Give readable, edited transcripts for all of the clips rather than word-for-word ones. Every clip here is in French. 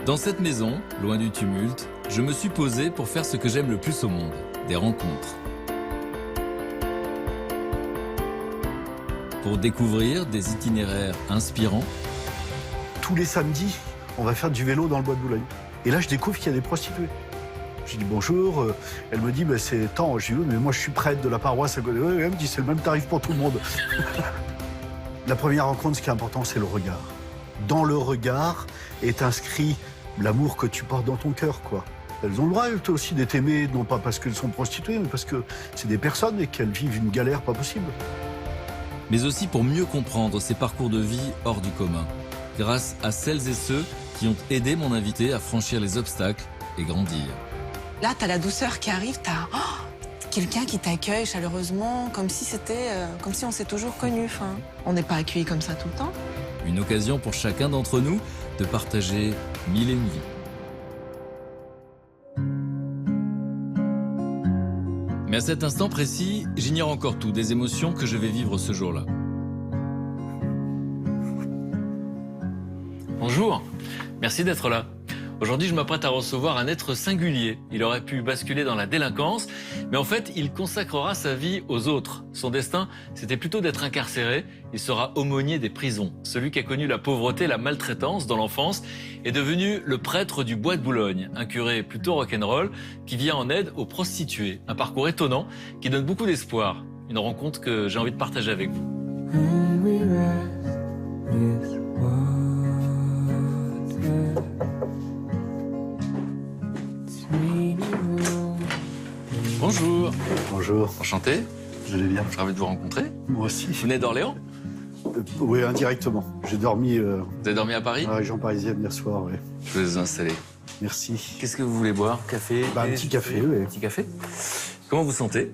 Dans cette maison, loin du tumulte, je me suis posé pour faire ce que j'aime le plus au monde, des rencontres. Pour découvrir des itinéraires inspirants. Tous les samedis, on va faire du vélo dans le bois de Boulogne. Et là, je découvre qu'il y a des prostituées. Je dis bonjour, elle me dit bah, c'est tant. Je dis oui, mais moi je suis prêtre de la paroisse. Elle me dit c'est le même tarif pour tout le monde. La première rencontre, ce qui est important, c'est le regard. Dans le regard est inscrit l'amour que tu portes dans ton cœur, quoi. Elles ont le droit, elles aussi, d'être aimées, non pas parce qu'elles sont prostituées, mais parce que c'est des personnes et qu'elles vivent une galère pas possible. Mais aussi pour mieux comprendre ces parcours de vie hors du commun, grâce à celles et ceux qui ont aidé mon invité à franchir les obstacles et grandir. Là, t'as la douceur qui arrive, t'as quelqu'un qui t'accueille chaleureusement, comme si on s'est toujours connus. Enfin, on n'est pas accueillis comme ça tout le temps. Une occasion pour chacun d'entre nous de partager mille et une vies. Mais à cet instant précis, j'ignore encore tout des émotions que je vais vivre ce jour-là. Bonjour, merci d'être là. Aujourd'hui, je m'apprête à recevoir un être singulier. Il aurait pu basculer dans la délinquance, mais en fait, il consacrera sa vie aux autres. Son destin, c'était plutôt d'être incarcéré. Il sera aumônier des prisons. Celui qui a connu la pauvreté, la maltraitance dans l'enfance est devenu le prêtre du Bois de Boulogne, un curé plutôt rock'n'roll qui vient en aide aux prostituées. Un parcours étonnant qui donne beaucoup d'espoir. Une rencontre que j'ai envie de partager avec vous. Bonjour. Bonjour. Enchanté. Vous allez bien? Je suis ravi de vous rencontrer. Moi aussi. Vous venez d'Orléans? Oui, indirectement. J'ai dormi Vous avez dormi à Paris? dans la région parisienne hier soir, oui. Je vais vous installer. Merci. Qu'est-ce que vous voulez boire? Café? Un thé, petit café, oui. Un petit café? Comment vous sentez?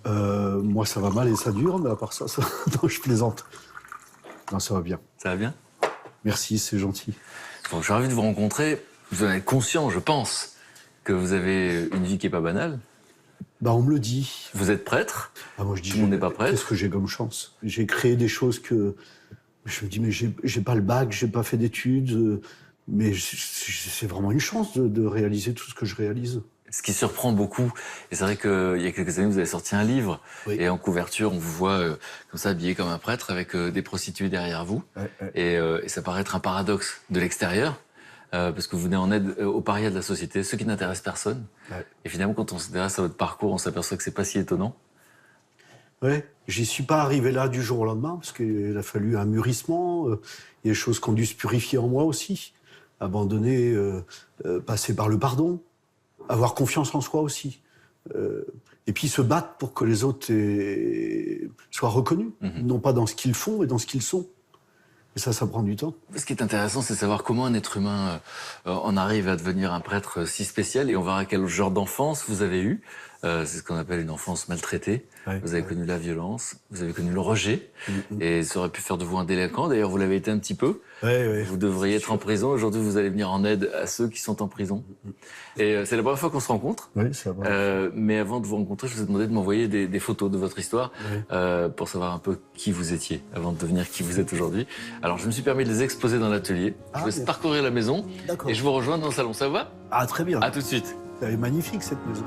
Moi, ça va mal et ça dure, mais à part ça, non, je plaisante. Non, ça va bien. Ça va bien? Merci, c'est gentil. Bon, je suis ravi de vous rencontrer. Vous en êtes conscient, je pense, que vous avez une vie qui n'est pas banale. Bah, on me le dit. Vous êtes prêtre. Ah, moi, je dis, Tout le monde n'est pas prêtre. Qu'est-ce que j'ai comme chance? J'ai créé des choses que... Je me dis, mais j'ai pas le bac, j'ai pas fait d'études, mais c'est vraiment une chance de réaliser tout ce que je réalise. Ce qui surprend beaucoup, et c'est vrai qu'il y a quelques années, vous avez sorti un livre, Oui. et en couverture, on vous voit comme ça, habillé comme un prêtre, avec des prostituées derrière vous. Ouais. Et ça paraît être un paradoxe de l'extérieur, parce que vous venez en aide aux parias de la société, ceux qui n'intéressent personne. Ouais. Et finalement, quand on s'intéresse à votre parcours, on s'aperçoit que c'est pas si étonnant. Ouais, j'y suis pas arrivé là du jour au lendemain, parce qu'il a fallu un mûrissement. Il y a des choses qui ont dû se purifier en moi aussi. Abandonner, passer par le pardon, avoir confiance en soi aussi. Et puis se battre pour que les autres soient reconnus, non pas dans ce qu'ils font, mais dans ce qu'ils sont. Et ça prend du temps. Ce qui est intéressant, c'est de savoir comment un être humain en arrive à devenir un prêtre si spécial, et on verra quel genre d'enfance vous avez eu. C'est ce qu'on appelle une enfance maltraitée. Ouais, vous avez connu la violence, vous avez connu le rejet, et ça aurait pu faire de vous un délinquant. D'ailleurs, vous l'avez été un petit peu. Ouais. Vous devriez être en prison. Aujourd'hui, vous allez venir en aide à ceux qui sont en prison. Et c'est la première fois qu'on se rencontre. Oui, c'est vrai. Mais avant de vous rencontrer, je vous ai demandé de m'envoyer des photos de votre histoire pour savoir un peu qui vous étiez avant de devenir qui vous êtes aujourd'hui. Alors, je me suis permis de les exposer dans l'atelier. Je vous laisse parcourir la maison D'accord. et je vous rejoins dans le salon. Ça va? Ah, très bien. À tout de suite. Elle est magnifique, cette maison.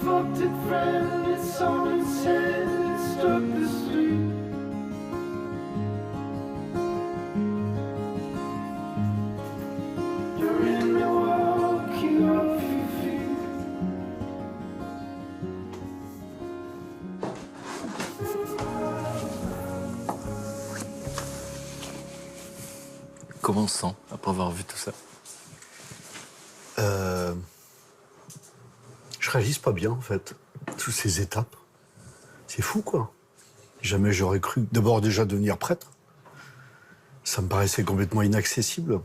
Fucked it, friend, it's on its head, it struck the street. You're in Milwaukee off your feet. Comment on se sent après avoir vu tout ça? Je réalise pas bien, en fait, toutes ces étapes. C'est fou, quoi. Jamais j'aurais cru d'abord déjà devenir prêtre. Ça me paraissait complètement inaccessible.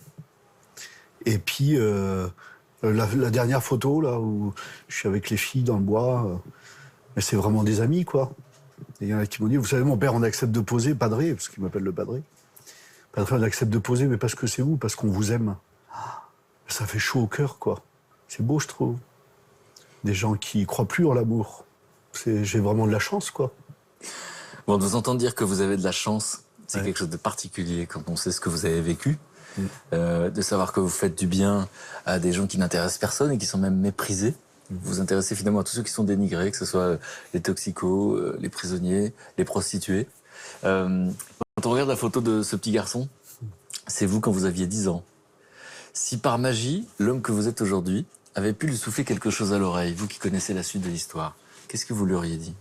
Et puis, la dernière photo, là, où je suis avec les filles dans le bois, mais c'est vraiment des amis, quoi. Et il y en a qui m'ont dit, vous savez, mon père, on accepte de poser, padré, parce qu'il m'appelle le padré. Padré, on accepte de poser, mais parce que c'est vous, parce qu'on vous aime. Ça fait chaud au cœur, quoi. C'est beau, je trouve. Des gens qui croient plus en l'amour. J'ai vraiment de la chance, quoi. Bon, de vous entendre dire que vous avez de la chance, c'est Ouais. quelque chose de particulier quand on sait ce que vous avez vécu. De savoir que vous faites du bien à des gens qui n'intéressent personne et qui sont même méprisés. Vous vous intéressez finalement à tous ceux qui sont dénigrés, que ce soit les toxicos, les prisonniers, les prostituées. Quand on regarde la photo de ce petit garçon, c'est vous quand vous aviez 10 ans. Si par magie, l'homme que vous êtes aujourd'hui avait pu lui souffler quelque chose à l'oreille, vous qui connaissez la suite de l'histoire, qu'est-ce que vous lui auriez dit?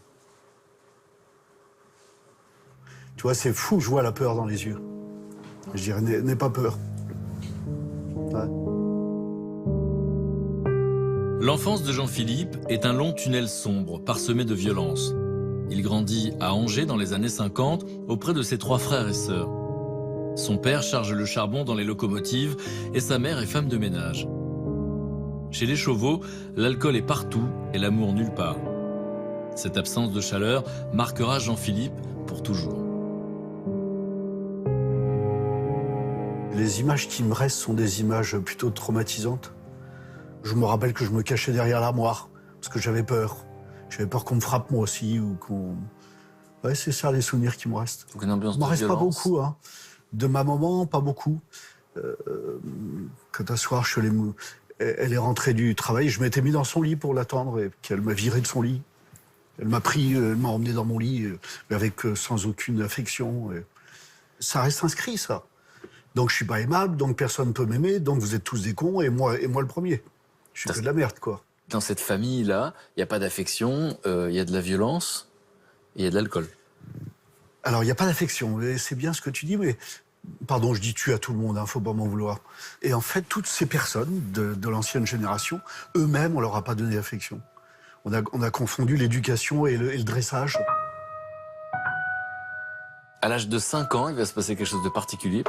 Tu vois, c'est fou, je vois la peur dans les yeux. Je dirais, n'aie pas peur. Ouais. L'enfance de Jean-Philippe est un long tunnel sombre, parsemé de violence. Il grandit à Angers dans les années 50, auprès de ses 3 frères et sœurs. Son père charge le charbon dans les locomotives et sa mère est femme de ménage. Chez les Chauveau, l'alcool est partout et l'amour nulle part. Cette absence de chaleur marquera Jean-Philippe pour toujours. Les images qui me restent sont des images plutôt traumatisantes. Je me rappelle que je me cachais derrière l'armoire, parce que j'avais peur. J'avais peur qu'on me frappe moi aussi, ou qu'on... Ouais, c'est ça les souvenirs qui me restent. Donc une ambiance Il m'en de reste pas violence. beaucoup, hein. De ma maman, pas beaucoup. Quand un soir, elle est rentrée du travail, je m'étais mis dans son lit pour l'attendre, et qu'elle m'a viré de son lit. Elle m'a pris, elle m'a emmené dans mon lit, mais avec sans aucune affection. Et ça reste inscrit, ça. Donc je suis pas aimable, donc personne ne peut m'aimer, donc vous êtes tous des cons, et moi le premier. Je suis que de la merde, quoi. Dans cette famille-là, il n'y a pas d'affection, il y a de la violence et il y a de l'alcool. Alors, il n'y a pas d'affection, et c'est bien ce que tu dis, mais... Pardon, je dis tu à tout le monde, hein, faut pas m'en vouloir. Et en fait, toutes ces personnes de l'ancienne génération, eux-mêmes, on leur a pas donné d'affection. On a confondu l'éducation et le dressage. À l'âge de 5 ans, il va se passer quelque chose de particulier.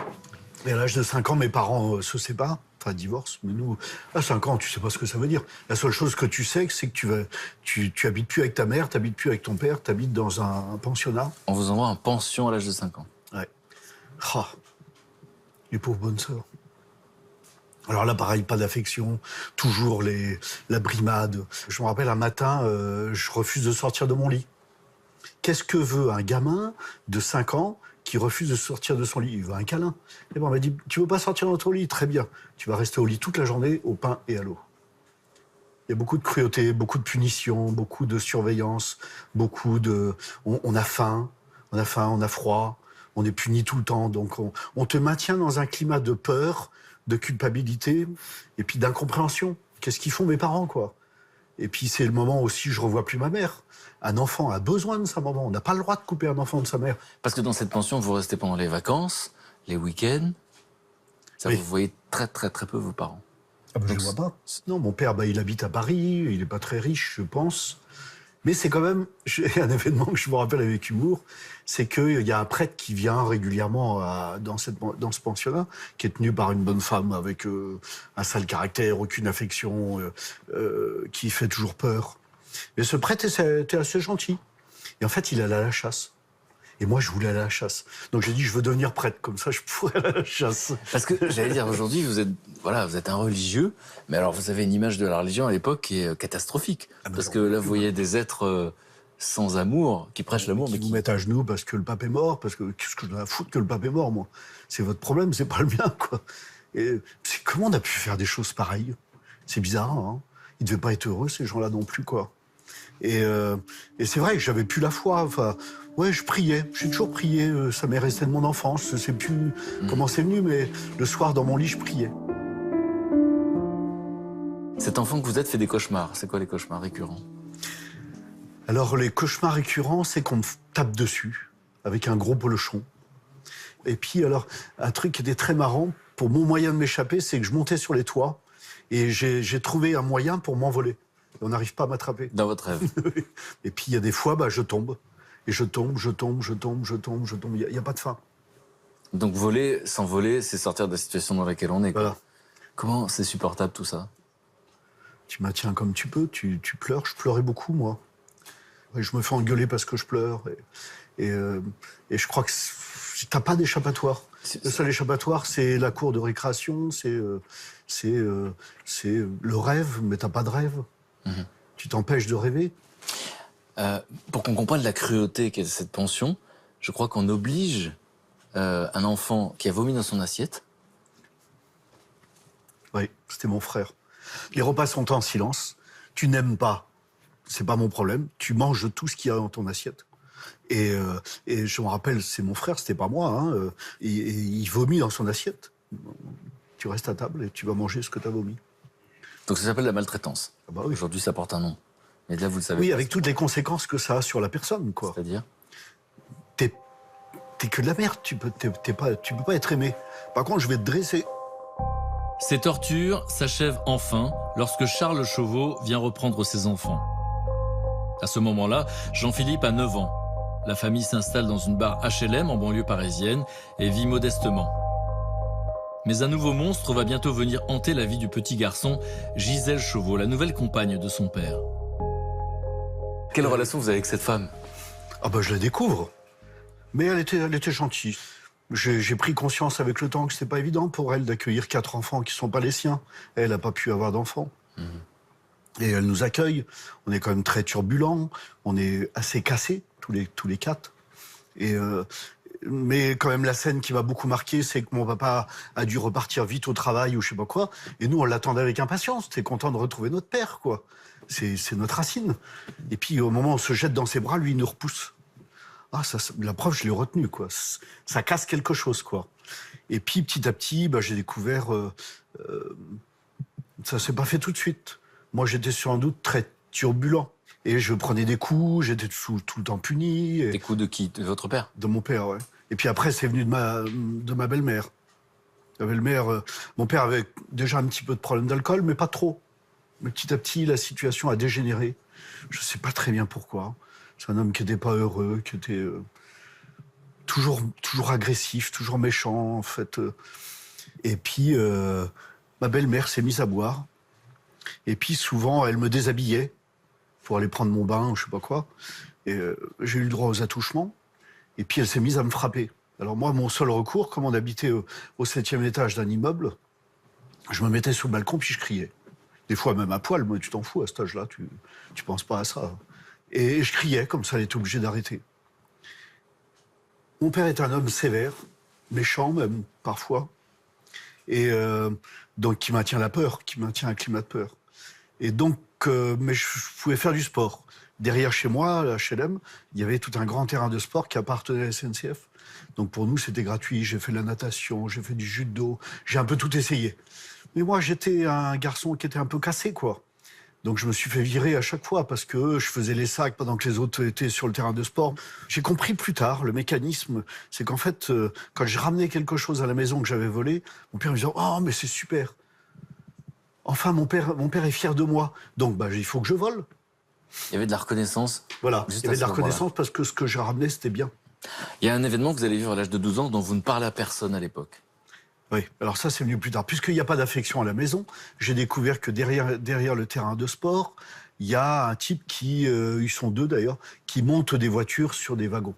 Et à l'âge de 5 ans, mes parents se séparent, enfin divorcent. Mais nous, à 5 ans, tu sais pas ce que ça veut dire. La seule chose que tu sais, c'est que tu habites plus avec ta mère, tu habites plus avec ton père, tu habites dans un pensionnat. On vous envoie en pension à l'âge de 5 ans. Ouais. Ah, les pauvres bonnes sœurs. Alors là, pareil, pas d'affection, toujours la brimade. Je me rappelle un matin, je refuse de sortir de mon lit. Qu'est-ce que veut un gamin de 5 ans qui refuse de sortir de son lit? Il veut un câlin. Et bon, on m'a dit, tu veux pas sortir de ton lit? Très bien. Tu vas rester au lit toute la journée, au pain et à l'eau. Il y a beaucoup de cruauté, beaucoup de punition, beaucoup de surveillance, beaucoup de... On a faim, on a froid, on est puni tout le temps. Donc on te maintient dans un climat de peur, de culpabilité et puis d'incompréhension. Qu'est-ce qu'ils font mes parents, quoi? Et puis c'est le moment aussi où je revois plus ma mère. Un enfant a besoin de sa maman. On n'a pas le droit de couper un enfant de sa mère. Parce que dans cette pension, vous restez pendant les vacances, les week-ends. Ça, Oui. vous voyez très très très peu vos parents. Ah ben, je ne vois pas. Non, mon père, il habite à Paris, il n'est pas très riche, je pense. Mais c'est quand même un événement que je me rappelle avec humour, c'est qu'il y a un prêtre qui vient régulièrement dans ce pensionnat, qui est tenu par une bonne femme avec un sale caractère, aucune affection, qui fait toujours peur. Mais ce prêtre était assez gentil. Et en fait, il allait à la chasse. Et moi, je voulais aller à la chasse. Donc j'ai dit, je veux devenir prêtre, comme ça je pourrais aller à la chasse. Parce que j'allais dire, aujourd'hui, vous êtes un religieux, mais alors vous avez une image de la religion à l'époque qui est catastrophique. Ah ben parce non. que là, vous voyez des êtres sans amour, qui prêchent l'amour, mais Qui vous qui... mettent à genoux parce que le pape est mort, parce que qu'est-ce que je dois à foutre que le pape est mort, moi? C'est votre problème, c'est pas le mien, quoi. Et comment on a pu faire des choses pareilles? C'est bizarre, hein. Ils devaient pas être heureux, ces gens-là non plus, quoi. Et c'est vrai que j'avais plus la foi. Enfin, ouais, je priais. J'ai toujours prié. Ça m'est resté de mon enfance. Je sais plus comment c'est venu, mais le soir dans mon lit, je priais. Cet enfant que vous êtes fait des cauchemars. C'est quoi les cauchemars récurrents? Alors les cauchemars récurrents, c'est qu'on me tape dessus avec un gros polochon. Et puis alors un truc qui était très marrant pour mon moyen de m'échapper, c'est que je montais sur les toits et j'ai trouvé un moyen pour m'envoler. On n'arrive pas à m'attraper. Dans votre rêve? Et puis il y a des fois, je tombe. Et je tombe. Il n'y a pas de fin. Donc voler, s'envoler, c'est sortir de la situation dans laquelle on est. Quoi. Voilà. Comment c'est supportable tout ça? Tu maintiens comme tu peux, tu pleures. Je pleurais beaucoup, moi. Et je me fais engueuler parce que je pleure. Et je crois que t'as pas d'échappatoire. Le seul échappatoire, c'est la cour de récréation, c'est le rêve, mais t'as pas de rêve. Tu t'empêches de rêver. Pour qu'on comprenne la cruauté qu'est cette pension, je crois qu'on oblige un enfant qui a vomi dans son assiette. Oui, c'était mon frère. Les repas sont en silence. Tu n'aimes pas, c'est pas mon problème. Tu manges tout ce qu'il y a dans ton assiette. Et je me rappelle, c'est mon frère, c'était pas moi. Hein, et il vomit dans son assiette. Tu restes à table et tu vas manger ce que tu as vomi. Donc ça s'appelle la maltraitance. Ah bah oui. Aujourd'hui, ça porte un nom. Mais là, vous le savez. Oui, pas. avec toutes les conséquences que ça a sur la personne, quoi. C'est-à-dire T'es que de la merde. Tu peux pas être aimé. Par contre, je vais te dresser. Ces tortures s'achèvent enfin lorsque Charles Chauveau vient reprendre ses enfants. À ce moment-là, Jean-Philippe a 9 ans. La famille s'installe dans une bar HLM en banlieue parisienne et vit modestement. Mais un nouveau monstre va bientôt venir hanter la vie du petit garçon, Gisèle Chauveau, la nouvelle compagne de son père. Quelle relation vous avez avec cette femme? Ah bah je la découvre. Mais elle était gentille. J'ai pris conscience avec le temps que c'était pas évident pour elle d'accueillir 4 enfants qui sont pas les siens. Elle n'a pas pu avoir d'enfants. Et elle nous accueille. On est quand même très turbulents. On est assez cassés, tous les 4. Mais quand même, la scène qui m'a beaucoup marqué, c'est que mon papa a dû repartir vite au travail ou je sais pas quoi. Et nous, on l'attendait avec impatience. T'es content de retrouver notre père, quoi. C'est notre racine. Et puis, au moment où on se jette dans ses bras, lui, il nous repousse. Ah, la preuve, je l'ai retenu, quoi. Ça casse quelque chose, quoi. Et puis, petit à petit, j'ai découvert... ça s'est pas fait tout de suite. Moi, j'étais sans doute très turbulent. Et je prenais des coups, j'étais tout le temps puni. Des coups de qui? De votre père? De mon père, ouais. Et puis après, c'est venu de ma belle-mère. La belle-mère, mon père avait déjà un petit peu de problème d'alcool, mais pas trop. Mais petit à petit, la situation a dégénéré. Je sais pas très bien pourquoi. C'est un homme qui était pas heureux, qui était toujours agressif, toujours méchant, en fait. Et puis, ma belle-mère s'est mise à boire. Et puis, souvent, elle me déshabillait pour aller prendre mon bain ou je sais pas quoi. Et j'ai eu le droit aux attouchements. Et puis, elle s'est mise à me frapper. Alors moi, mon seul recours, comme on habitait au 7e étage d'un immeuble, je me mettais sous le balcon puis je criais. Des fois, même à poil, moi, tu t'en fous à cet âge-là, tu penses pas à ça. Et je criais, comme ça, elle était obligée d'arrêter. Mon père est un homme sévère, méchant même, parfois. Et donc, qui maintient la peur, qui maintient un climat de peur. Et donc, mais je pouvais faire du sport. Derrière chez moi, à HLM, il y avait tout un grand terrain de sport qui appartenait à la SNCF. Donc pour nous, c'était gratuit. J'ai fait de la natation, j'ai fait du judo, j'ai un peu tout essayé. Mais moi, j'étais un garçon qui était un peu cassé, quoi. Donc je me suis fait virer à chaque fois parce que je faisais les sacs pendant que les autres étaient sur le terrain de sport. J'ai compris plus tard, le mécanisme, c'est qu'en fait, quand je ramenais quelque chose à la maison que j'avais volé, mon père me disait « Oh, mais c'est super !» Enfin, mon père est fier de moi, donc il faut que je vole. Il y avait de la reconnaissance. Voilà, juste il y avait de la à ce moment-là. reconnaissance parce que ce que j'ai ramené, c'était bien. Il y a un événement que vous allez vivre à l'âge de 12 ans dont vous ne parlez à personne à l'époque. Oui, alors ça, c'est venu plus tard. Puisqu'il n'y a pas d'affection à la maison, j'ai découvert que derrière le terrain de sport, il y a un type ils sont 2 d'ailleurs, qui montent des voitures sur des wagons.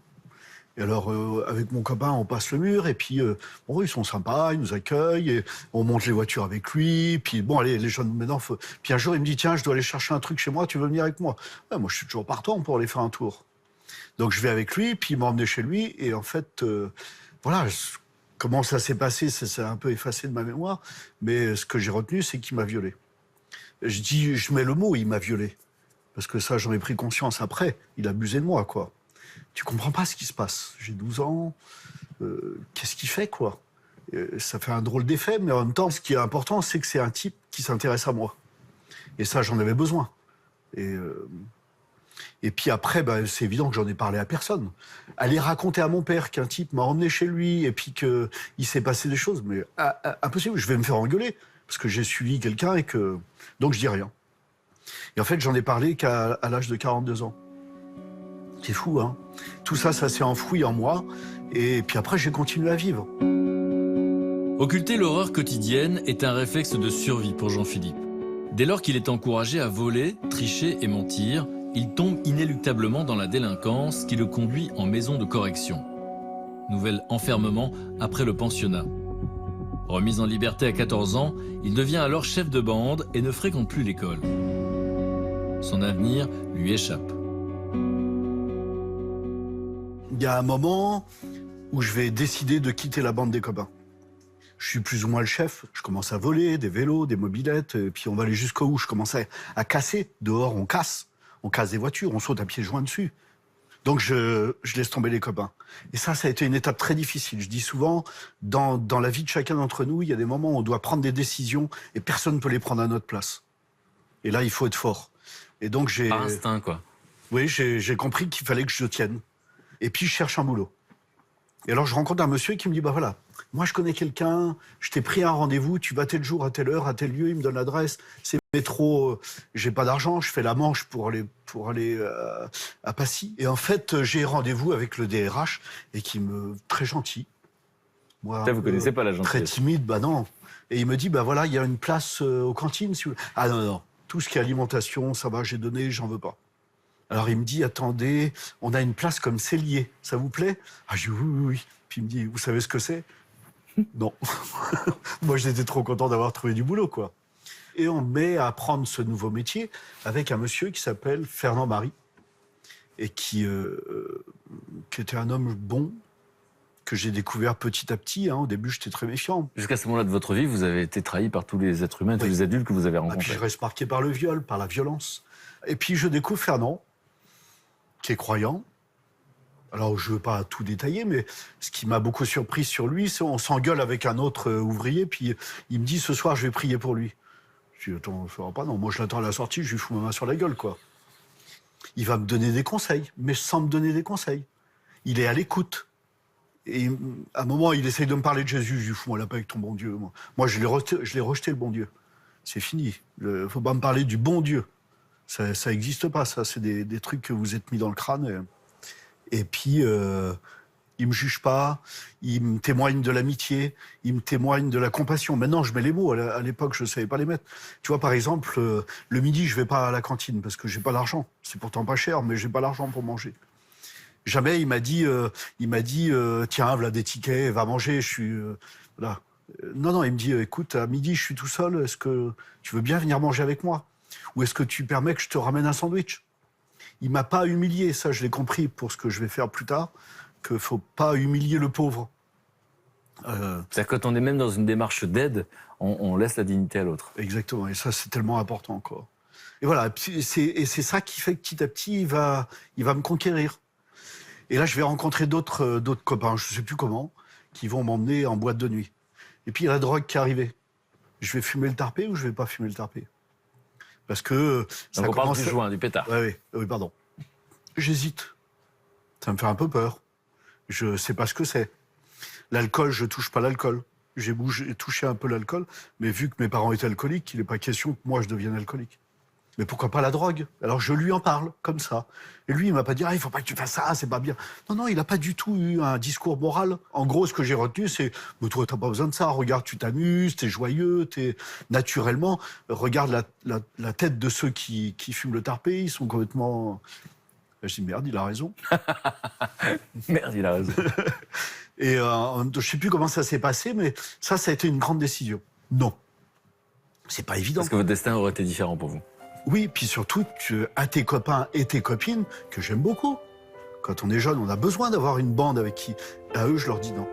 Et alors, avec mon copain, on passe le mur, et puis, ils sont sympas, ils nous accueillent, et on monte les voitures avec lui, puis bon, allez, les jeunes, maintenant, Puis un jour, il me dit, tiens, je dois aller chercher un truc chez moi, tu veux venir avec moi? Ouais, moi, je suis toujours partant pour aller faire un tour. Donc, je vais avec lui, puis il m'a emmené chez lui, et en fait, voilà, comment ça s'est passé, ça s'est un peu effacé de ma mémoire, mais ce que j'ai retenu, c'est qu'il m'a violé. Je mets le mot, il m'a violé, parce que ça, j'en ai pris conscience après, il abusait de moi, quoi. Tu comprends pas ce qui se passe. J'ai 12 ans. Qu'est-ce qu'il fait, quoi? Ça fait un drôle d'effet, mais en même temps, ce qui est important, c'est que c'est un type qui s'intéresse à moi. Et ça, j'en avais besoin. Et puis après, c'est évident que j'en ai parlé à personne. Aller raconter à mon père qu'un type m'a emmené chez lui et puis qu'il s'est passé des choses, mais impossible. Je vais me faire engueuler parce que j'ai suivi quelqu'un et que... Donc, je dis rien. Et en fait, j'en ai parlé qu'à l'âge de 42 ans. C'est fou, hein. Tout ça, ça s'est enfoui en moi. Et puis après, j'ai continué à vivre. Occulter l'horreur quotidienne est un réflexe de survie pour Jean-Philippe. Dès lors qu'il est encouragé à voler, tricher et mentir, il tombe inéluctablement dans la délinquance qui le conduit en maison de correction. Nouvel enfermement après le pensionnat. Remis en liberté à 14 ans, il devient alors chef de bande et ne fréquente plus l'école. Son avenir lui échappe. Il y a un moment où je vais décider de quitter la bande des copains. Je suis plus ou moins le chef. Je commence à voler des vélos, des mobylettes, et puis on va aller jusqu'au où je commence à casser. Dehors, on casse des voitures, on saute à pieds joints dessus. Donc je laisse tomber les copains. Et ça a été une étape très difficile. Je dis souvent, dans la vie de chacun d'entre nous, il y a des moments où on doit prendre des décisions et personne ne peut les prendre à notre place. Et là, il faut être fort. Et donc Par instinct, quoi. Oui, j'ai compris qu'il fallait que je tienne. Et puis je cherche un boulot. Et alors je rencontre un monsieur qui me dit, bah voilà, moi je connais quelqu'un, je t'ai pris un rendez-vous, tu vas tel jour, à telle heure, à tel lieu, il me donne l'adresse, c'est métro, j'ai pas d'argent, je fais la Manche pour aller à Passy. Et en fait, j'ai rendez-vous avec le DRH et très gentil. Moi, Ça, vous connaissez pas la très gentillesse. timide, bah non. Et il me dit, bah voilà, il y a une place aux cantines. Si vous voulez. Ah non, tout ce qui est alimentation, ça va, j'ai donné, j'en veux pas. Alors il me dit, attendez, on a une place comme cellier, ça vous plaît? Ah, je dis oui. Puis il me dit, vous savez ce que c'est? Non. Moi, j'étais trop content d'avoir trouvé du boulot, quoi. Et on me met à apprendre ce nouveau métier avec un monsieur qui s'appelle Fernand Marie, et qui était un homme bon, que j'ai découvert petit à petit. Hein. Au début, j'étais très méfiant. Jusqu'à ce moment-là de votre vie, vous avez été trahi par tous les êtres humains, tous Oui. les adultes que vous avez Et puis rencontrés. je reste marqué par le viol, par la violence. Et puis je découvre Fernand, qui est croyant. Alors je ne veux pas tout détailler, mais ce qui m'a beaucoup surpris sur lui, c'est qu'on s'engueule avec un autre ouvrier, puis il me dit, ce soir, je vais prier pour lui. Je dis, attends, ça va pas, non. Moi, je l'attends à la sortie, je lui fous ma main sur la gueule, quoi. Il va me donner des conseils, mais sans me donner des conseils. Il est à l'écoute. Et à un moment, il essaye de me parler de Jésus. Je lui fous, moi, la paix avec ton bon Dieu. Moi je l'ai rejeté, le bon Dieu. C'est fini. Il faut pas me parler du bon Dieu. Ça n'existe pas, ça. C'est des trucs que vous êtes mis dans le crâne. Et puis, il me juge pas. Il me témoigne de l'amitié. Il me témoigne de la compassion. Maintenant, je mets les mots. À l'époque, je ne savais pas les mettre. Tu vois, par exemple, le midi, je vais pas à la cantine parce que j'ai pas l'argent. C'est pourtant pas cher, mais j'ai pas l'argent pour manger. Jamais il m'a dit, tiens, voilà des tickets, va manger. Je suis là. Non, il me dit, écoute, à midi, je suis tout seul. Est-ce que tu veux bien venir manger avec moi? Ou est-ce que tu permets que je te ramène un sandwich? Il m'a pas humilié. Ça, je l'ai compris pour ce que je vais faire plus tard, qu'il faut pas humilier le pauvre. C'est-à-dire quand on est même dans une démarche d'aide, on laisse la dignité à l'autre. Exactement. Et ça, c'est tellement important, quoi. Et voilà. C'est ça qui fait que petit à petit, il va me conquérir. Et là, je vais rencontrer d'autres copains, je ne sais plus comment, qui vont m'emmener en boîte de nuit. Et puis, il y a la drogue qui est arrivée. Je vais fumer le tarpé ou je ne vais pas fumer le tarpé? Parce que ça Donc on parle commence... du joint, du pétard. Oui, pardon. J'hésite. Ça me fait un peu peur. Je ne sais pas ce que c'est. L'alcool, je ne touche pas l'alcool. J'ai touché un peu l'alcool, mais vu que mes parents étaient alcooliques, il n'est pas question que moi, je devienne alcoolique. Mais pourquoi pas la drogue? Alors je lui en parle, comme ça. Et lui, il m'a pas dit, il faut pas que tu fasses ça, c'est pas bien. Non, il n'a pas du tout eu un discours moral. En gros, ce que j'ai retenu, c'est, mais toi, t'as pas besoin de ça. Regarde, tu t'amuses, t'es joyeux, t'es naturellement. Regarde la tête de ceux qui fument le tarpé, ils sont complètement... Je dis, merde, il a raison. Merde, il a raison. Et je sais plus comment ça s'est passé, mais ça a été une grande décision. Non. C'est pas évident. Parce que votre destin aurait été différent pour vous. Oui, puis surtout à tes copains et tes copines, que j'aime beaucoup. Quand on est jeune, on a besoin d'avoir une bande avec qui... À eux, je leur dis non.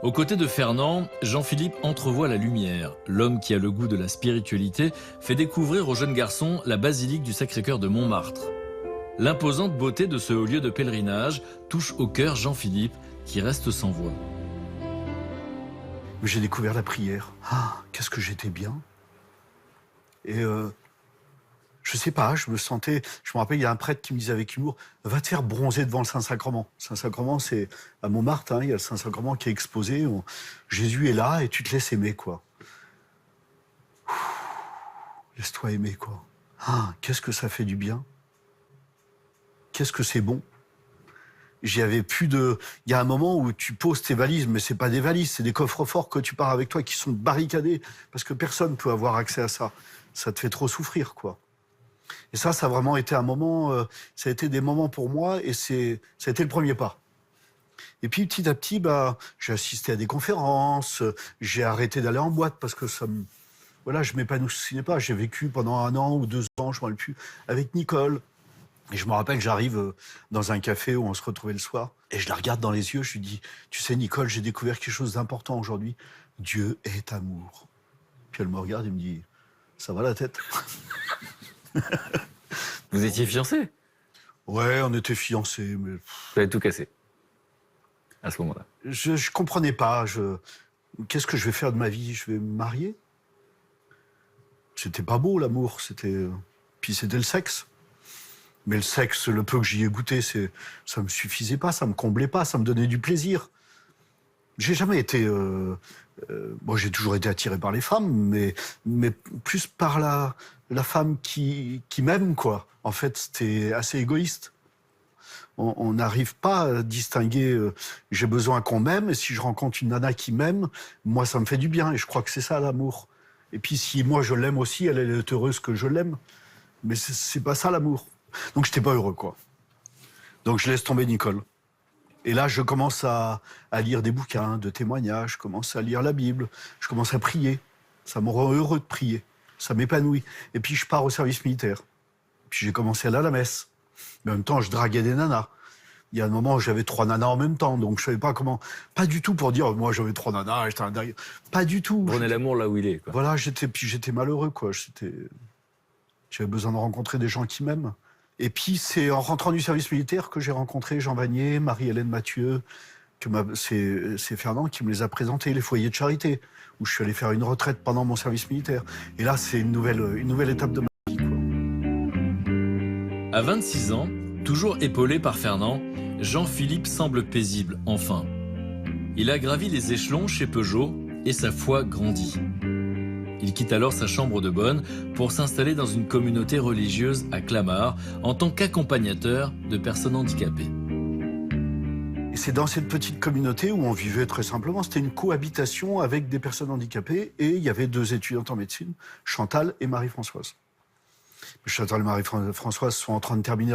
Aux côtés de Fernand, Jean-Philippe entrevoit la lumière. L'homme qui a le goût de la spiritualité fait découvrir aux jeunes garçons la basilique du Sacré-Cœur de Montmartre. L'imposante beauté de ce haut lieu de pèlerinage touche au cœur Jean-Philippe, qui reste sans voix. J'ai découvert la prière. Ah, qu'est-ce que j'étais bien. Et je sais pas, je me rappelle, il y a un prêtre qui me disait avec humour, va te faire bronzer devant le Saint-Sacrement. Saint-Sacrement, c'est à Montmartre, il y a le Saint-Sacrement qui est exposé. Jésus est là et tu te laisses aimer, quoi. Laisse-toi aimer, quoi. Ah, qu'est-ce que ça fait du bien. Qu'est-ce que c'est bon. J'y avais plus de... Il y a un moment où tu poses tes valises, mais c'est pas des valises, c'est des coffres forts que tu pars avec toi qui sont barricadés, parce que personne peut avoir accès à ça. Ça te fait trop souffrir, quoi. Et ça a vraiment été un moment... ça a été des moments pour moi, et ça a été le premier pas. Et puis, petit à petit, j'ai assisté à des conférences, j'ai arrêté d'aller en boîte, parce que voilà, je m'épanouissais pas. J'ai vécu pendant 1 an ou 2 ans, je ne me rappelle plus, avec Nicole. Et je me rappelle, j'arrive dans un café où on se retrouvait le soir, et je la regarde dans les yeux, je lui dis, tu sais Nicole, j'ai découvert quelque chose d'important aujourd'hui. Dieu est amour. Puis elle me regarde et me dit, ça va la tête? Vous étiez fiancés? Ouais, on était fiancés, mais Vous avez tout cassé à ce moment-là. je comprenais pas. Qu'est-ce que je vais faire de ma vie? Je vais me marier? C'était pas beau l'amour, puis c'était le sexe. Mais le sexe, le peu que j'y ai goûté, ça me suffisait pas, ça me comblait pas, ça me donnait du plaisir. J'ai jamais été... Bon, j'ai toujours été attiré par les femmes, mais plus par la femme qui m'aime, quoi. En fait, c'était assez égoïste. On n'arrive pas à distinguer j'ai besoin qu'on m'aime, et si je rencontre une nana qui m'aime, moi, ça me fait du bien, et je crois que c'est ça, l'amour. Et puis, si moi, je l'aime aussi, elle est heureuse que je l'aime. Mais c'est pas ça, l'amour. Donc, j'étais pas heureux, quoi. Donc, je laisse tomber Nicole. Et là, je commence à lire des bouquins, de témoignages, je commence à lire la Bible, je commence à prier. Ça me rend heureux de prier, ça m'épanouit. Et puis, je pars au service militaire. Puis, j'ai commencé à aller à la messe. Mais en même temps, je draguais des nanas. Il y a un moment où j'avais 3 nanas en même temps, donc je savais pas comment... Pas du tout pour dire, moi, j'avais 3 nanas, j'étais un dragueur. Pas du tout. Prenez l'amour là où il est, quoi. Voilà, j'étais malheureux, quoi. J'avais besoin de rencontrer des gens qui m'aiment. Et puis, c'est en rentrant du service militaire que j'ai rencontré Jean Vanier, Marie-Hélène Mathieu, c'est Fernand qui me les a présentés, les foyers de charité, où je suis allé faire une retraite pendant mon service militaire. Et là, c'est une nouvelle étape de ma vie, quoi. À 26 ans, toujours épaulé par Fernand, Jean-Philippe semble paisible, enfin. Il a gravi les échelons chez Peugeot et sa foi grandit. Il quitte alors sa chambre de bonne pour s'installer dans une communauté religieuse à Clamart en tant qu'accompagnateur de personnes handicapées. Et c'est dans cette petite communauté où on vivait très simplement. C'était une cohabitation avec des personnes handicapées et il y avait 2 étudiantes en médecine, Chantal et Marie-Françoise. Chantal et Marie-Françoise sont en train de terminer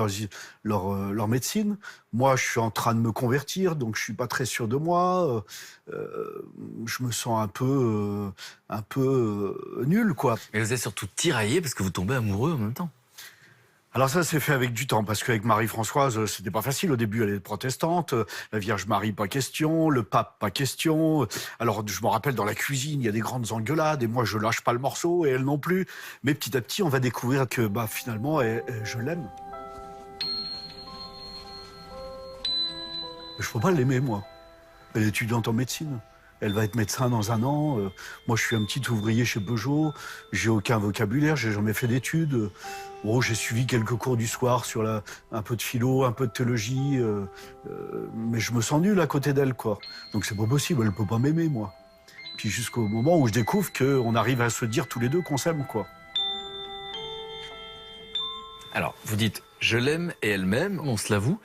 leur médecine. Moi, je suis en train de me convertir, donc je suis pas très sûr de moi. Je me sens un peu nul, quoi. Mais vous êtes surtout tiraillé parce que vous tombez amoureux en même temps. Alors ça s'est fait avec du temps, parce qu'avec Marie-Françoise, c'était pas facile. Au début, elle est protestante, la Vierge Marie, pas question, le pape, pas question. Alors, je me rappelle, dans la cuisine, il y a des grandes engueulades, et moi, je lâche pas le morceau, et elle non plus. Mais petit à petit, on va découvrir que, finalement, je l'aime. Je peux pas l'aimer, moi. Elle est étudiante en médecine. Elle va être médecin dans 1 an. Moi, je suis un petit ouvrier chez Peugeot. J'ai aucun vocabulaire, j'ai jamais fait d'études. J'ai suivi quelques cours du soir sur un peu de philo, un peu de théologie. Mais je me sens nul à côté d'elle, quoi. Donc c'est pas possible, elle peut pas m'aimer, moi. Puis jusqu'au moment où je découvre qu'on arrive à se dire tous les deux qu'on s'aime, quoi. Alors, vous dites « je l'aime et elle m'aime », on se l'avoue.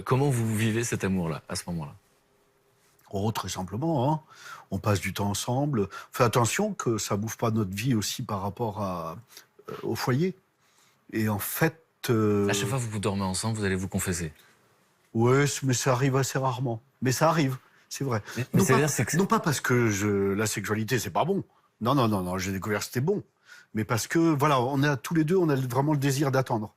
Comment vous vivez cet amour-là, à ce moment-là? Oh, très simplement, hein. On passe du temps ensemble. Fais attention que ça bouffe pas notre vie aussi par rapport au foyer. Et en fait... À chaque fois que vous dormez ensemble, vous allez vous confesser. Ouais, mais ça arrive assez rarement. Mais ça arrive, c'est vrai. Mais Non pas parce que la sexualité, c'est pas bon. Non, j'ai découvert que c'était bon. Mais parce que, voilà, tous les deux, on a vraiment le désir d'attendre.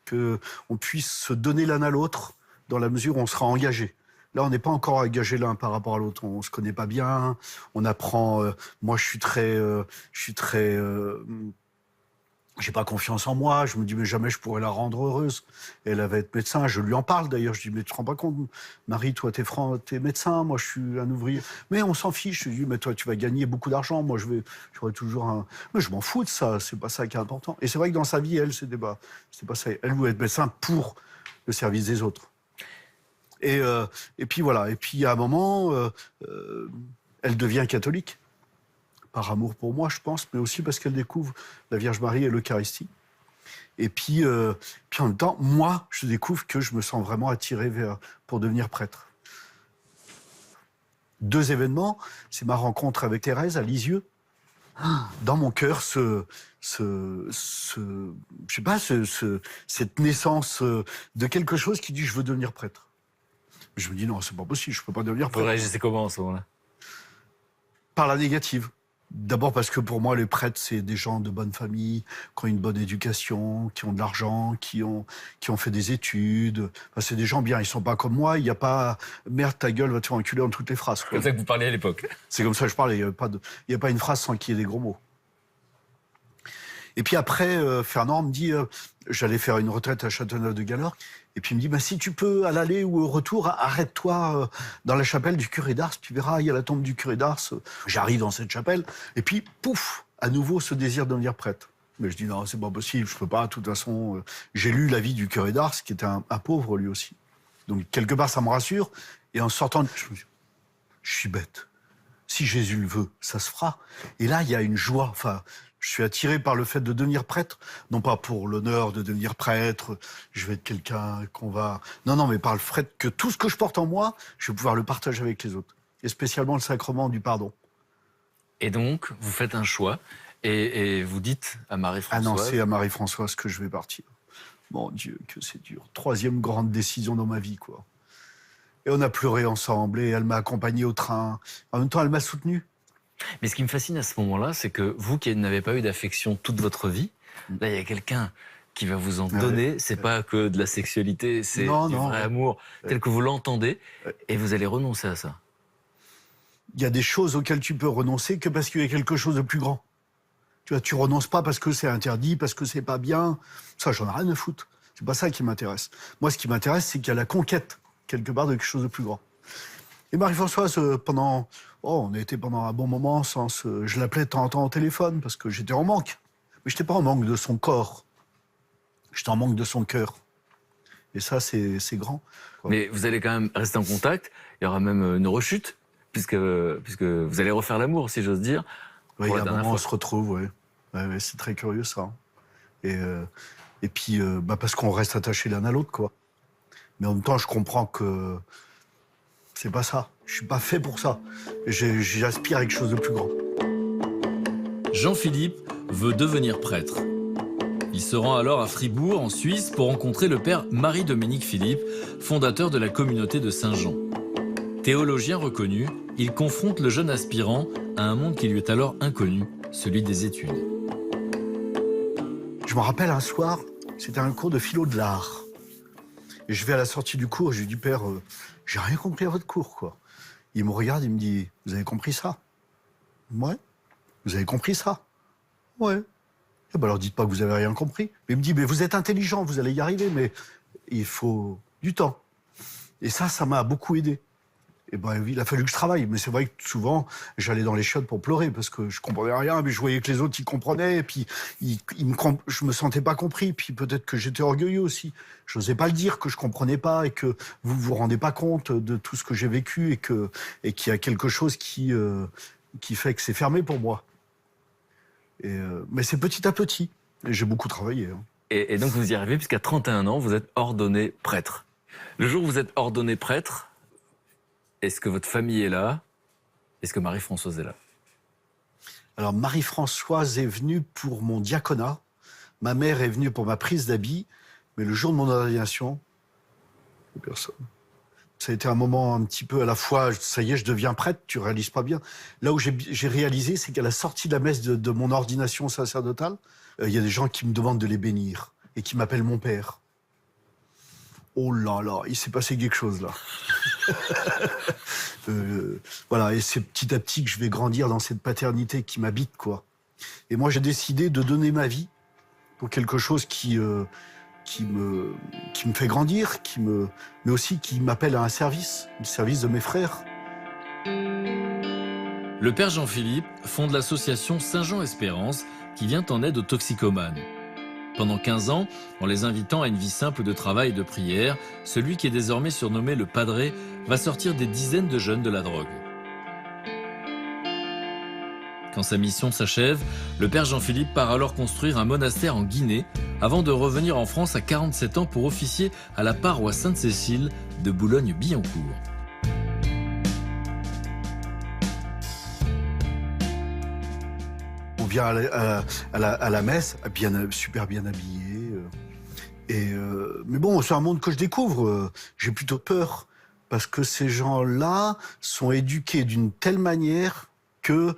Qu'on puisse se donner l'un à l'autre dans la mesure où on sera engagé. Là, on n'est pas encore engagé l'un par rapport à l'autre. On se connaît pas bien. On apprend. Moi, je suis très. J'ai pas confiance en moi. Je me dis mais jamais je pourrais la rendre heureuse. Et elle va être médecin. Je lui en parle d'ailleurs. Je dis mais tu te rends pas compte, Marie, toi t'es médecin. Moi, je suis un ouvrier. Mais on s'en fiche. Je lui dis mais toi tu vas gagner beaucoup d'argent. Moi, j'aurai toujours un. Mais je m'en fous de ça. C'est pas ça qui est important. Et c'est vrai que dans sa vie, elle, c'est pas ça. Elle voulait être médecin pour le service des autres. Et puis voilà. Et puis à un moment, elle devient catholique. Par amour pour moi, je pense, mais aussi parce qu'elle découvre la Vierge Marie et l'Eucharistie. Et puis en même temps, moi, je découvre que je me sens vraiment attiré pour devenir prêtre. 2 événements, c'est ma rencontre avec Thérèse à Lisieux. Dans mon cœur, cette naissance de quelque chose qui dit je veux devenir prêtre. Je me dis non, c'est pas possible, je peux pas devenir Vous prêtre. réagissez comment en ce moment-là? Par la négative. D'abord parce que pour moi, les prêtres, c'est des gens de bonne famille, qui ont une bonne éducation, qui ont de l'argent, qui ont fait des études. Enfin, c'est des gens bien, ils sont pas comme moi. Il n'y a pas « merde, ta gueule, va te faire enculer » en toutes les phrases. C'est comme ça que vous parliez à l'époque. C'est comme ça que je parlais. Il n'y a pas une phrase sans qu'il y ait des gros mots. Et puis après, Fernand me dit, j'allais faire une retraite à Châteauneuf-de-Galorgue. Et puis il me dit, bah, si tu peux, à l'aller ou au retour, arrête-toi dans la chapelle du curé d'Ars. Tu verras, il y a la tombe du curé d'Ars. J'arrive dans cette chapelle. Et puis, pouf, à nouveau, ce désir de devenir prêtre. Mais je dis, non, c'est pas possible, je peux pas. De toute façon, j'ai lu la vie du curé d'Ars, qui était un pauvre lui aussi. Donc, quelque part, ça me rassure. Et en sortant, je me dis, je suis bête. Si Jésus le veut, ça se fera. Et là, il y a une joie. Enfin, je suis attiré par le fait de devenir prêtre, non pas pour l'honneur de devenir prêtre, je vais être quelqu'un qu'on va... Non, mais par le fait que tout ce que je porte en moi, je vais pouvoir le partager avec les autres. Et spécialement le sacrement du pardon. Et donc, vous faites un choix et vous dites à Ah non, Marie-Françoise... c'est à Marie-Françoise que je vais partir. Mon Dieu, que c'est dur. 3e grande décision dans ma vie, quoi. Et on a pleuré ensemble et elle m'a accompagné au train. En même temps, elle m'a soutenu. Mais ce qui me fascine à ce moment-là, c'est que vous qui n'avez pas eu d'affection toute votre vie, là, il y a quelqu'un qui va vous en donner. C'est pas que de la sexualité, c'est du vrai amour tel que vous l'entendez. Et vous allez renoncer à ça. Il y a des choses auxquelles tu peux renoncer que parce qu'il y a quelque chose de plus grand. Tu vois, tu renonces pas parce que c'est interdit, parce que c'est pas bien. Ça, j'en ai rien à foutre. C'est pas ça qui m'intéresse. Moi, ce qui m'intéresse, c'est qu'il y a la conquête, quelque part, de quelque chose de plus grand. Et Marie-Françoise, on a été pendant un bon moment je l'appelais de temps en temps au téléphone parce que j'étais en manque. Mais j'étais pas en manque de son corps. J'étais en manque de son cœur. Et ça, c'est grand. Mais vous allez quand même rester en contact. Il y aura même une rechute, puisque vous allez refaire l'amour, si j'ose dire. Oui, à un moment, on se retrouve, oui. Ouais, c'est très curieux, ça. Et puis, parce qu'on reste attachés l'un à l'autre, quoi. Mais en même temps, je comprends que c'est pas ça. Je suis pas fait pour ça. J'aspire à quelque chose de plus grand. Jean-Philippe veut devenir prêtre. Il se rend alors à Fribourg, en Suisse, pour rencontrer le père Marie-Dominique Philippe, fondateur de la communauté de Saint-Jean. Théologien reconnu, il confronte le jeune aspirant à un monde qui lui est alors inconnu, celui des études. Je me rappelle un soir, c'était un cours de philo de l'art. Et je vais à la sortie du cours, je lui dis, père, j'ai rien compris à votre cours, quoi. Il me regarde, il me dit, vous avez compris ça? Ouais. Vous avez compris ça? Ouais. Eh ben alors dites pas que vous avez rien compris. Mais il me dit, mais vous êtes intelligent, vous allez y arriver, mais il faut du temps. Et ça m'a beaucoup aidé. Et ben il a fallu que je travaille. Mais c'est vrai que souvent, j'allais dans les chiottes pour pleurer parce que je comprenais rien, mais je voyais que les autres, ils comprenaient, et puis je me sentais pas compris, puis peut-être que j'étais orgueilleux aussi. Je n'osais pas le dire que je comprenais pas et que vous vous rendez pas compte de tout ce que j'ai vécu et qu'il y a quelque chose qui fait que c'est fermé pour moi. Mais c'est petit à petit. Et j'ai beaucoup travaillé. Hein. Et donc vous y arrivez, puisqu'à 31 ans, vous êtes ordonné prêtre. Le jour où vous êtes ordonné prêtre, est-ce que votre famille est là? Est-ce que Marie-Françoise est là? Alors Marie-Françoise est venue pour mon diaconat. Ma mère est venue pour ma prise d'habit. Mais le jour de mon ordination, personne. Ça a été un moment un petit peu à la fois, ça y est, je deviens prêtre, tu réalises pas bien. Là où j'ai réalisé, c'est qu'à la sortie de la messe de mon ordination sacerdotale, il y a des gens qui me demandent de les bénir et qui m'appellent mon père. Oh là là, il s'est passé quelque chose là. Voilà, et c'est petit à petit que je vais grandir dans cette paternité qui m'habite, quoi. Et moi, j'ai décidé de donner ma vie pour quelque chose qui me fait grandir, mais aussi qui m'appelle à un service, le service de mes frères. Le père Jean-Philippe fonde l'association Saint-Jean-Espérance qui vient en aide aux toxicomanes. Pendant 15 ans, en les invitant à une vie simple de travail et de prière, celui qui est désormais surnommé le Padré va sortir des dizaines de jeunes de la drogue. Quand sa mission s'achève, le père Jean-Philippe part alors construire un monastère en Guinée avant de revenir en France à 47 ans pour officier à la paroisse Sainte-Cécile de Boulogne-Billancourt. On vient à la messe, super bien habillé. Mais bon, c'est un monde que je découvre. J'ai plutôt peur parce que ces gens-là sont éduqués d'une telle manière que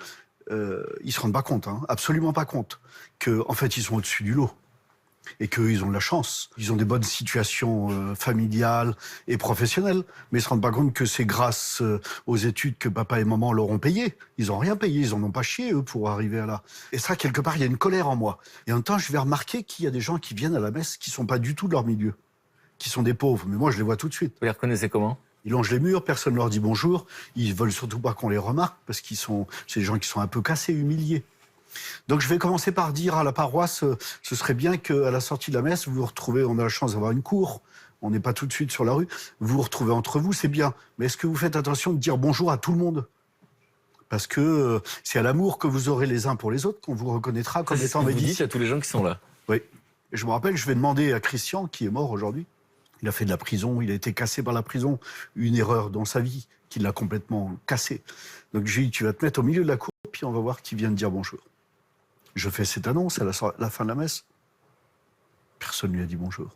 ils se rendent pas compte, hein, absolument pas compte, que en fait ils sont au-dessus du lot et qu'ils ont de la chance. Ils ont des bonnes situations familiales et professionnelles, mais ils se rendent pas compte que c'est grâce aux études que papa et maman leur ont payées. Ils ont rien payé, ils en ont pas chié eux pour arriver à là. Et ça, quelque part, il y a une colère en moi. Et en même temps, je vais remarquer qu'il y a des gens qui viennent à la messe qui sont pas du tout de leur milieu, qui sont des pauvres. Mais moi, je les vois tout de suite. Vous les reconnaissez comment? Ils longent les murs, personne leur dit bonjour. Ils veulent surtout pas qu'on les remarque parce c'est des gens qui sont un peu cassés, humiliés. Donc je vais commencer par dire à la paroisse, ce serait bien qu'à la sortie de la messe, vous vous retrouvez, on a la chance d'avoir une cour, on n'est pas tout de suite sur la rue, vous vous retrouvez entre vous, c'est bien. Mais est-ce que vous faites attention de dire bonjour à tout le monde? Parce que c'est à l'amour que vous aurez les uns pour les autres qu'on vous reconnaîtra comme étant Vous dites médecin. à tous les gens qui sont là. Oui. Et je me rappelle, je vais demander à Christian, qui est mort aujourd'hui, il a fait de la prison, il a été cassé par la prison, une erreur dans sa vie qui l'a complètement cassé. Donc j'ai dit, tu vas te mettre au milieu de la cour, puis on va voir qui vient te dire bonjour. Je fais cette annonce à la fin de la messe. Personne ne lui a dit bonjour.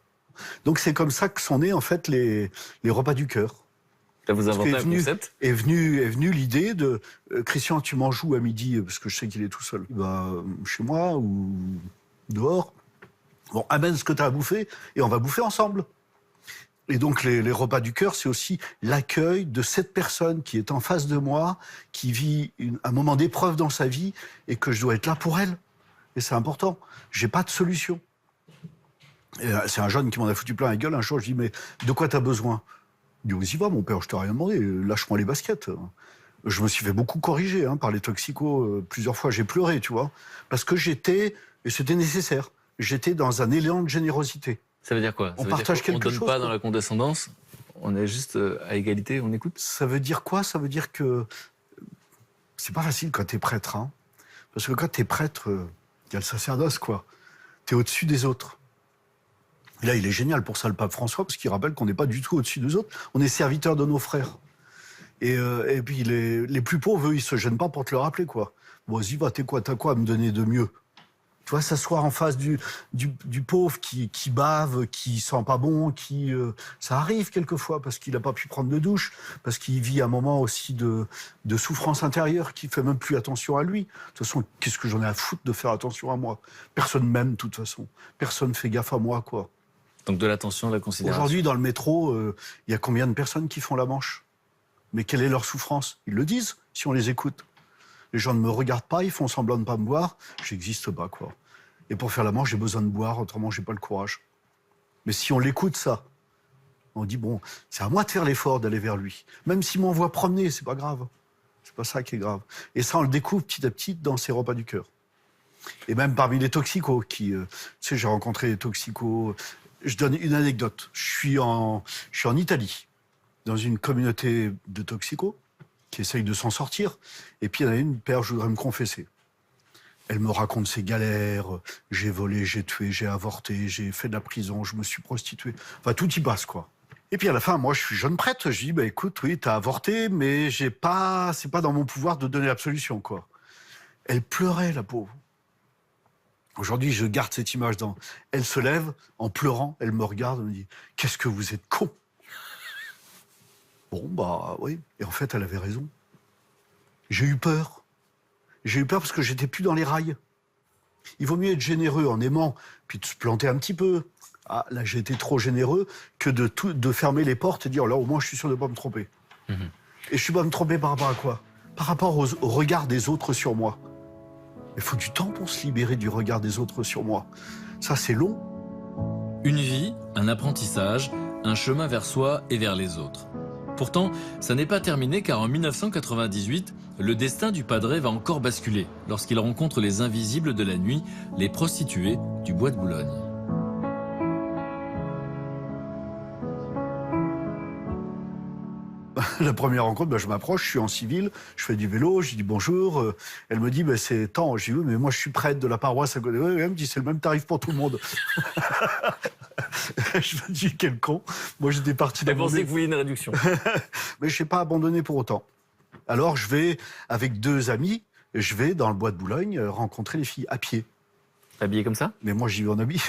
Donc c'est comme ça que sont nés en fait les repas du cœur. Là, vous inventez un concept? Est venue l'idée de Christian, tu manges où à midi? Parce que je sais qu'il est tout seul. Chez moi ou dehors. Bon, amène ce que tu as à bouffer et on va bouffer ensemble. Et donc les repas du cœur, c'est aussi l'accueil de cette personne qui est en face de moi, qui vit un moment d'épreuve dans sa vie et que je dois être là pour elle. Et c'est important. J'ai pas de solution. C'est un jeune qui m'en a foutu plein la gueule. Un jour, je dis, mais de quoi t'as besoin? Il dit, vas-y va, mon père, je t'ai rien demandé. Lâche-moi les baskets. Je me suis fait beaucoup corriger par les toxicos. Plusieurs fois, j'ai pleuré, tu vois. Parce que et c'était nécessaire, j'étais dans un élan de générosité. Ça veut dire quoi? On partage quelque chose. On ne donne pas dans la condescendance, on est juste à égalité, on écoute? Ça veut dire quoi? Ça veut dire que c'est pas facile quand t'es prêtre. Hein. Parce que quand t'es prêtre, il y a le sacerdoce, quoi. T'es au-dessus des autres. Et là, il est génial pour ça, le pape François, parce qu'il rappelle qu'on n'est pas du tout au-dessus des autres. On est serviteurs de nos frères. Et puis, les plus pauvres, eux, ils se gênent pas pour te le rappeler, quoi. Bon, vas-y, va, t'as quoi à me donner de mieux? Tu vois, s'asseoir en face du pauvre qui bave, qui sent pas bon, ça arrive quelquefois parce qu'il n'a pas pu prendre de douche, parce qu'il vit un moment aussi de souffrance intérieure, qui fait même plus attention à lui. De toute façon, qu'est-ce que j'en ai à foutre de faire attention à moi? Personne m'aime, de toute façon. Personne fait gaffe à moi, quoi. Donc de l'attention, de la considération. Aujourd'hui, dans le métro, il y a combien de personnes qui font la manche? Mais quelle est leur souffrance? Ils le disent, si on les écoute. Les gens ne me regardent pas, ils font semblant de ne pas me voir. J'existe pas, quoi. Et pour faire la manche, j'ai besoin de boire, autrement, j'ai pas le courage. Mais si on l'écoute, ça, on dit, bon, c'est à moi de faire l'effort d'aller vers lui. Même s'il m'envoie promener, c'est pas grave. C'est pas ça qui est grave. Et ça, on le découvre petit à petit dans ces repas du cœur. Et même parmi les toxicos, tu sais, j'ai rencontré des toxicos. Je donne une anecdote. Je suis en Italie, dans une communauté de toxicos qui essayent de s'en sortir. Et puis il y en a une, père, je voudrais me confesser. Elle me raconte ses galères. J'ai volé, j'ai tué, j'ai avorté, j'ai fait de la prison, je me suis prostitué. Enfin, tout y passe, quoi. Et puis à la fin, moi, je suis jeune prêtre. Je dis, écoute, oui, t'as avorté, mais c'est pas dans mon pouvoir de donner l'absolution, quoi. Elle pleurait, la pauvre. Aujourd'hui, je garde cette image Elle se lève, en pleurant, elle me regarde, elle me dit, qu'est-ce que vous êtes con. Bon, oui. Et en fait, elle avait raison. J'ai eu peur. J'ai eu peur parce que j'étais plus dans les rails. Il vaut mieux être généreux en aimant, puis de se planter un petit peu. Ah, là, j'ai été trop généreux que de fermer les portes et dire, là, au moins, je suis sûr de ne pas me tromper. Et je suis pas me tromper par rapport à quoi? Par rapport au regard des autres sur moi. Il faut du temps pour se libérer du regard des autres sur moi. Ça, c'est long. Une vie, un apprentissage, un chemin vers soi et vers les autres. Pourtant, ça n'est pas terminé car en 1998, le destin du padre va encore basculer lorsqu'il rencontre les invisibles de la nuit, les prostituées du bois de Boulogne. La première rencontre, je m'approche, je suis en civil, je fais du vélo, je dis bonjour. Elle me dit, c'est tant. Je dis, oui, mais moi je suis prêtre de la paroisse à côté. Elle me dit, c'est le même tarif pour tout le monde. Je me dis, quel con. Moi j'étais parti J'ai dans mon pensé que vous vouliez une réduction. Mais je ne suis pas abandonné pour autant. Alors je vais, avec 2 amis, je vais dans le bois de Boulogne rencontrer les filles à pied. Habillé comme ça? Mais moi, j'y vais en habit.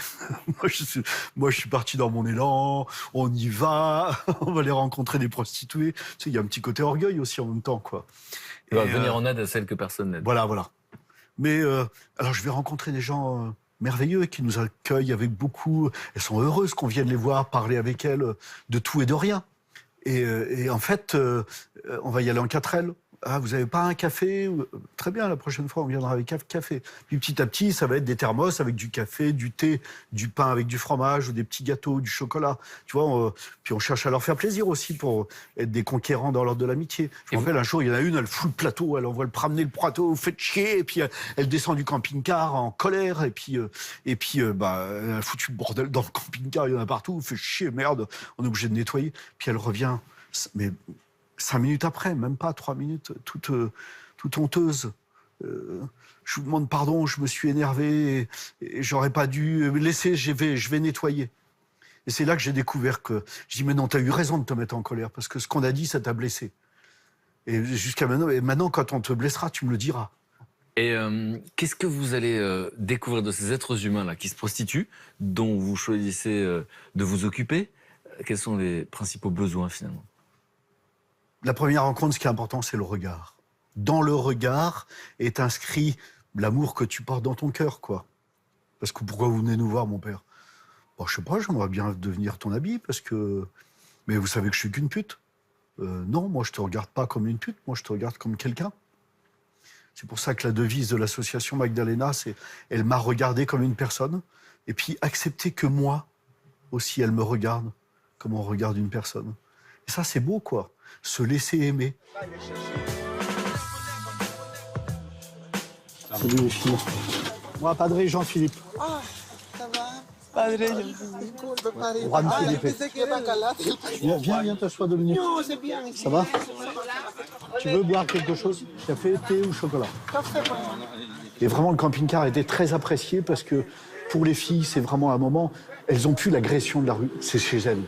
moi, je suis parti dans mon élan. On y va. On va aller rencontrer des prostituées. Tu sais, il y a un petit côté orgueil aussi en même temps, quoi. Il va venir en aide à celles que personne n'aide. Voilà. Mais alors, je vais rencontrer des gens merveilleux qui nous accueillent avec beaucoup. Elles sont heureuses qu'on vienne les voir, parler avec elles de tout et de rien. Et en fait, on va y aller en 4L. Ah, vous n'avez pas un café? Très bien, la prochaine fois, on viendra avec un café. Puis petit à petit, ça va être des thermos avec du café, du thé, du pain avec du fromage, ou des petits gâteaux, du chocolat. Tu vois, puis on cherche à leur faire plaisir aussi pour être des conquérants dans l'ordre de l'amitié. Je me rappelle, un jour, il y en a une, elle fout le plateau, elle envoie le promener le plateau, vous faites chier, et puis elle descend du camping-car en colère, et puis elle a foutu le bordel dans le camping-car, il y en a partout, fait chier, merde, on est obligé de nettoyer. Puis elle revient, mais 5 minutes après, même pas 3 minutes, toute honteuse. Je vous demande pardon, je me suis énervé, et j'aurais pas dû laisser, je vais nettoyer. Et c'est là que j'ai découvert que... Je dis, mais non, t'as eu raison de te mettre en colère, parce que ce qu'on a dit, ça t'a blessé. Et jusqu'à maintenant, quand on te blessera, tu me le diras. Et qu'est-ce que vous allez découvrir de ces êtres humains-là qui se prostituent, dont vous choisissez de vous occuper? Quels sont les principaux besoins, finalement? La première rencontre, ce qui est important, c'est le regard. Dans le regard est inscrit l'amour que tu portes dans ton cœur, quoi. Parce que pourquoi vous venez nous voir, mon père? Bon, je sais pas, j'aimerais bien devenir ton ami, parce que... Mais vous savez que je suis qu'une pute. Non, moi, je te regarde pas comme une pute, moi, je te regarde comme quelqu'un. C'est pour ça que la devise de l'association Magdalena, c'est « Elle m'a regardé comme une personne ». Et puis, accepter que moi, aussi, elle me regarde comme on regarde une personne. Et ça, c'est beau, quoi. Se laisser aimer. Salut les filles. Moi, Padre Jean-Philippe. Ah, ça va? Padre Juan Felipe. Viens t'asseoir, Dominique. Non, c'est bien. Ça va? Tu veux boire quelque chose? Café, thé ou chocolat? Café, Et vraiment, le camping-car a été très apprécié parce que pour les filles, c'est vraiment un moment... Elles ont plus l'agression de la rue, c'est chez elles.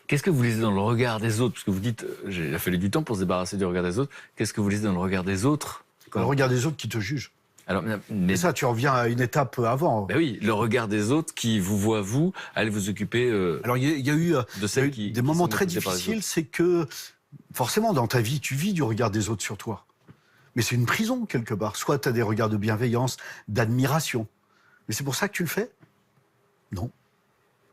Qu'est-ce que vous lisez dans le regard des autres? Parce que vous dites, il a fallu du temps pour se débarrasser du regard des autres. Qu'est-ce que vous lisez dans le regard des autres? Le regard des autres qui te jugent. Alors, Mais ça, tu reviens à une étape avant. Ben oui, le regard des autres qui vous voient, vous, aller vous occuper Alors, il y a eu, de celles qui des moments sont très écoutées par les difficiles, autres. c'est que, forcément, dans ta vie, tu vis du regard des autres sur toi. Mais c'est une prison, quelque part. Soit tu as des regards de bienveillance, d'admiration. Mais c'est pour ça que tu le fais? Non.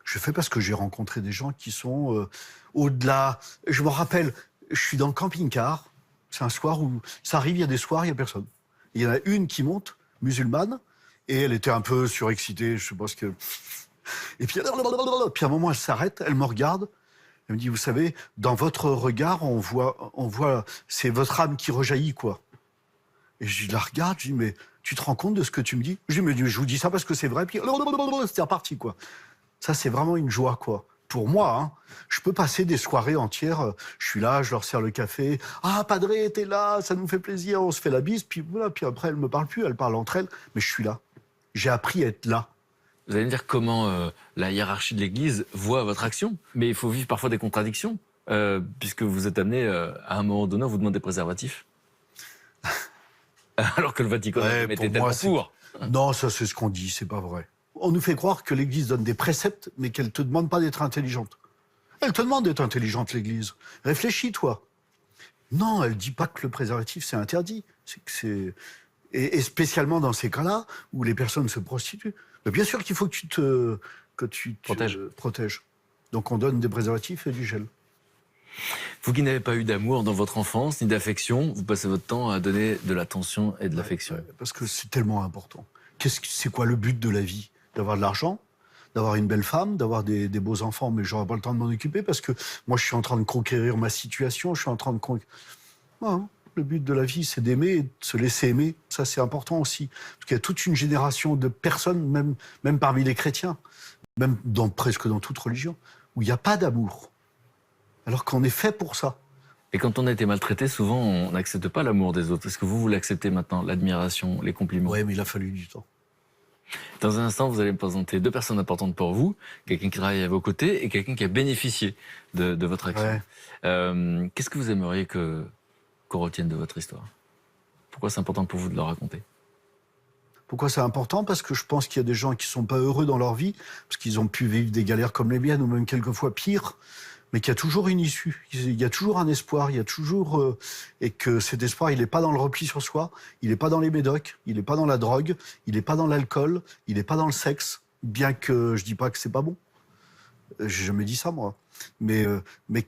Je le fais parce que j'ai rencontré des gens qui sont au-delà. Je me rappelle, je suis dans le camping-car. C'est un soir où ça arrive, il y a des soirs, il n'y a personne. Il y en a une qui monte, musulmane, et elle était un peu surexcitée, je sais pas ce que... Et puis à un moment, elle s'arrête, elle me regarde, elle me dit, vous savez, dans votre regard, on voit c'est votre âme qui rejaillit, quoi. Et je la regarde, je dis, mais tu te rends compte de ce que tu me dis? Je dis, mais je vous dis ça parce que c'est vrai, puis c'était reparti, quoi. Ça, c'est vraiment une joie, quoi. Pour moi, hein, je peux passer des soirées entières, je suis là, je leur sers le café. Ah, Padre, t'es là, ça nous fait plaisir, on se fait la bise, puis voilà, puis après, elles me parlent plus, elles parlent entre elles, mais je suis là. J'ai appris à être là. Vous allez me dire comment la hiérarchie de l'Église voit votre action. Mais il faut vivre parfois des contradictions, puisque vous êtes amené, à un moment donné, à vous demander des préservatifs. Alors que le Vatican était tellement pour. Non, ça, c'est ce qu'on dit, c'est pas vrai. On nous fait croire que l'Église donne des préceptes, mais qu'elle te demande pas d'être intelligente. Elle te demande d'être intelligente, l'Église. Réfléchis, toi. Non, elle dit pas que le préservatif, c'est interdit. Et spécialement dans ces cas-là, où les personnes se prostituent. Mais bien sûr qu'il faut que tu te protèges. Donc on donne des préservatifs et du gel. Vous qui n'avez pas eu d'amour dans votre enfance, ni d'affection, vous passez votre temps à donner de l'attention et de l'affection. Ouais, parce que c'est tellement important. C'est quoi le but de la vie? D'avoir de l'argent, d'avoir une belle femme, d'avoir des beaux enfants, mais j'aurai pas le temps de m'en occuper parce que moi, je suis en train de conquérir ma situation, je suis en train de Non, le but de la vie, c'est d'aimer et de se laisser aimer. Ça, c'est important aussi. Parce qu'il y a toute une génération de personnes, même parmi les chrétiens, même presque dans toute religion, où il n'y a pas d'amour. Alors qu'on est fait pour ça. Et quand on a été maltraité, souvent, on n'accepte pas l'amour des autres. Est-ce que vous l'acceptez maintenant, l'admiration, les compliments? Ouais, mais il a fallu du temps. Dans un instant, vous allez me présenter deux personnes importantes pour vous, quelqu'un qui travaille à vos côtés et quelqu'un qui a bénéficié de votre action. Ouais. Qu'est-ce que vous aimeriez qu'on retienne de votre histoire? Pourquoi c'est important pour vous de le raconter? Pourquoi c'est important? Parce que je pense qu'il y a des gens qui sont pas heureux dans leur vie, parce qu'ils ont pu vivre des galères comme les miennes, ou même quelquefois pire, mais qu'il y a toujours une issue, il y a toujours un espoir, il y a toujours... et que cet espoir, il n'est pas dans le repli sur soi, il n'est pas dans les médocs, il n'est pas dans la drogue, il n'est pas dans l'alcool, il n'est pas dans le sexe, bien que je dis pas que c'est pas bon. J'ai jamais dit ça, moi. Mais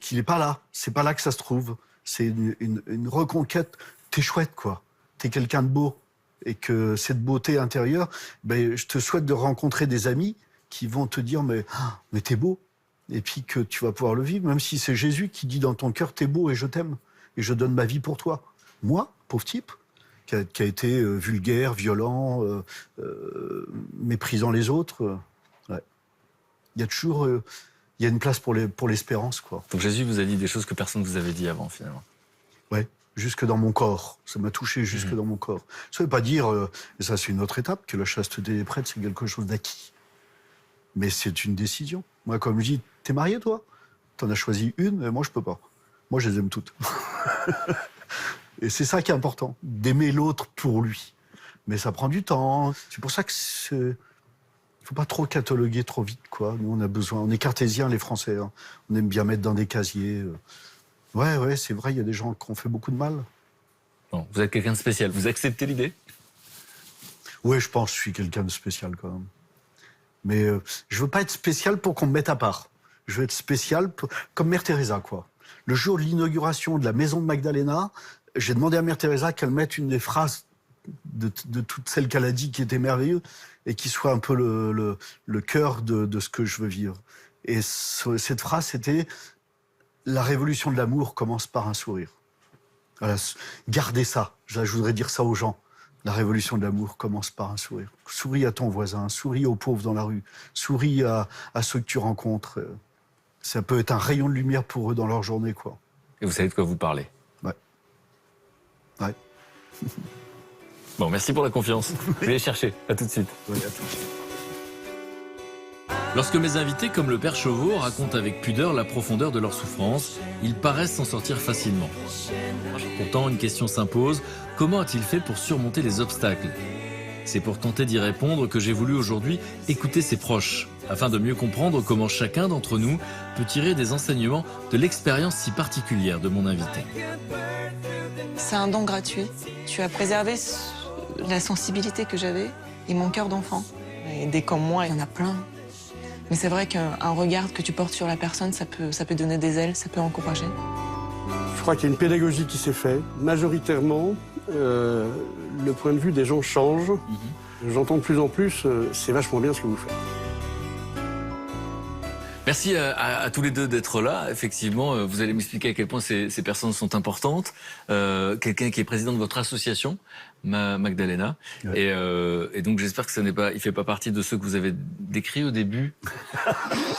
qu'il n'est pas là, c'est pas là que ça se trouve. C'est une reconquête. T'es chouette, quoi. T'es quelqu'un de beau. Et que cette beauté intérieure, ben, je te souhaite de rencontrer des amis qui vont te dire mais t'es beau. Et puis que tu vas pouvoir le vivre, même si c'est Jésus qui dit dans ton cœur t'es beau et je t'aime. Et je donne ma vie pour toi. Moi, pauvre type, qui a été vulgaire, violent, méprisant les autres, ouais. Il y a toujours il y a une place pour l'espérance, quoi. Donc Jésus vous a dit des choses que personne ne vous avait dit avant, finalement. Ouais. Jusque dans mon corps. Ça m'a touché jusque dans mon corps. Ça ne veut pas dire, et ça c'est une autre étape, que la chasteté des prêtres, c'est quelque chose d'acquis. Mais c'est une décision. Moi, comme je dis, t'es marié, toi? T'en as choisi une, et moi, je peux pas. Moi, je les aime toutes. Et c'est ça qui est important, d'aimer l'autre pour lui. Mais ça prend du temps. C'est pour ça que il faut pas trop cataloguer trop vite, quoi. Nous, on a besoin. On est cartésiens, les Français. Hein. On aime bien mettre dans des casiers. Ouais, c'est vrai, il y a des gens qui ont fait beaucoup de mal. Bon, vous êtes quelqu'un de spécial. Vous acceptez l'idée? Oui, je pense que je suis quelqu'un de spécial, quand même. Mais je veux pas être spécial pour qu'on me mette à part. Je veux être spécial comme Mère Teresa, quoi. Le jour de l'inauguration de la maison de Magdalena, j'ai demandé à Mère Teresa qu'elle mette une des phrases de toutes celles qu'elle a dit qui étaient merveilleuses et qui soit un peu le cœur de ce que je veux vivre. Et cette phrase, c'était... La révolution de l'amour commence par un sourire. Voilà, gardez ça. Je voudrais dire ça aux gens. La révolution de l'amour commence par un sourire. Souris à ton voisin, souris aux pauvres dans la rue, souris à ceux que tu rencontres. Ça peut être un rayon de lumière pour eux dans leur journée, quoi. Et vous savez de quoi vous parlez? Ouais. Ouais. Bon, merci pour la confiance. Je vais les chercher. À tout de suite. Ouais, à tout de suite. Lorsque mes invités, comme le père Chauveau, racontent avec pudeur la profondeur de leur souffrance, ils paraissent s'en sortir facilement. Pourtant, une question s'impose, comment a-t-il fait pour surmonter les obstacles? C'est pour tenter d'y répondre que j'ai voulu aujourd'hui écouter ses proches, afin de mieux comprendre comment chacun d'entre nous peut tirer des enseignements de l'expérience si particulière de mon invité. C'est un don gratuit. Tu as préservé la sensibilité que j'avais et mon cœur d'enfant. Et des comme moi, il y en a plein. Mais c'est vrai qu'un regard que tu portes sur la personne, ça peut donner des ailes, ça peut encourager. Je crois qu'il y a une pédagogie qui s'est faite. Majoritairement, le point de vue des gens change. J'entends de plus en plus, c'est vachement bien ce que vous faites. Merci à tous les deux d'être là. Effectivement, vous allez m'expliquer à quel point ces personnes sont importantes. Quelqu'un qui est président de votre association, Magdalena. Ouais. Et donc j'espère que il fait pas partie de ceux que vous avez décrits au début.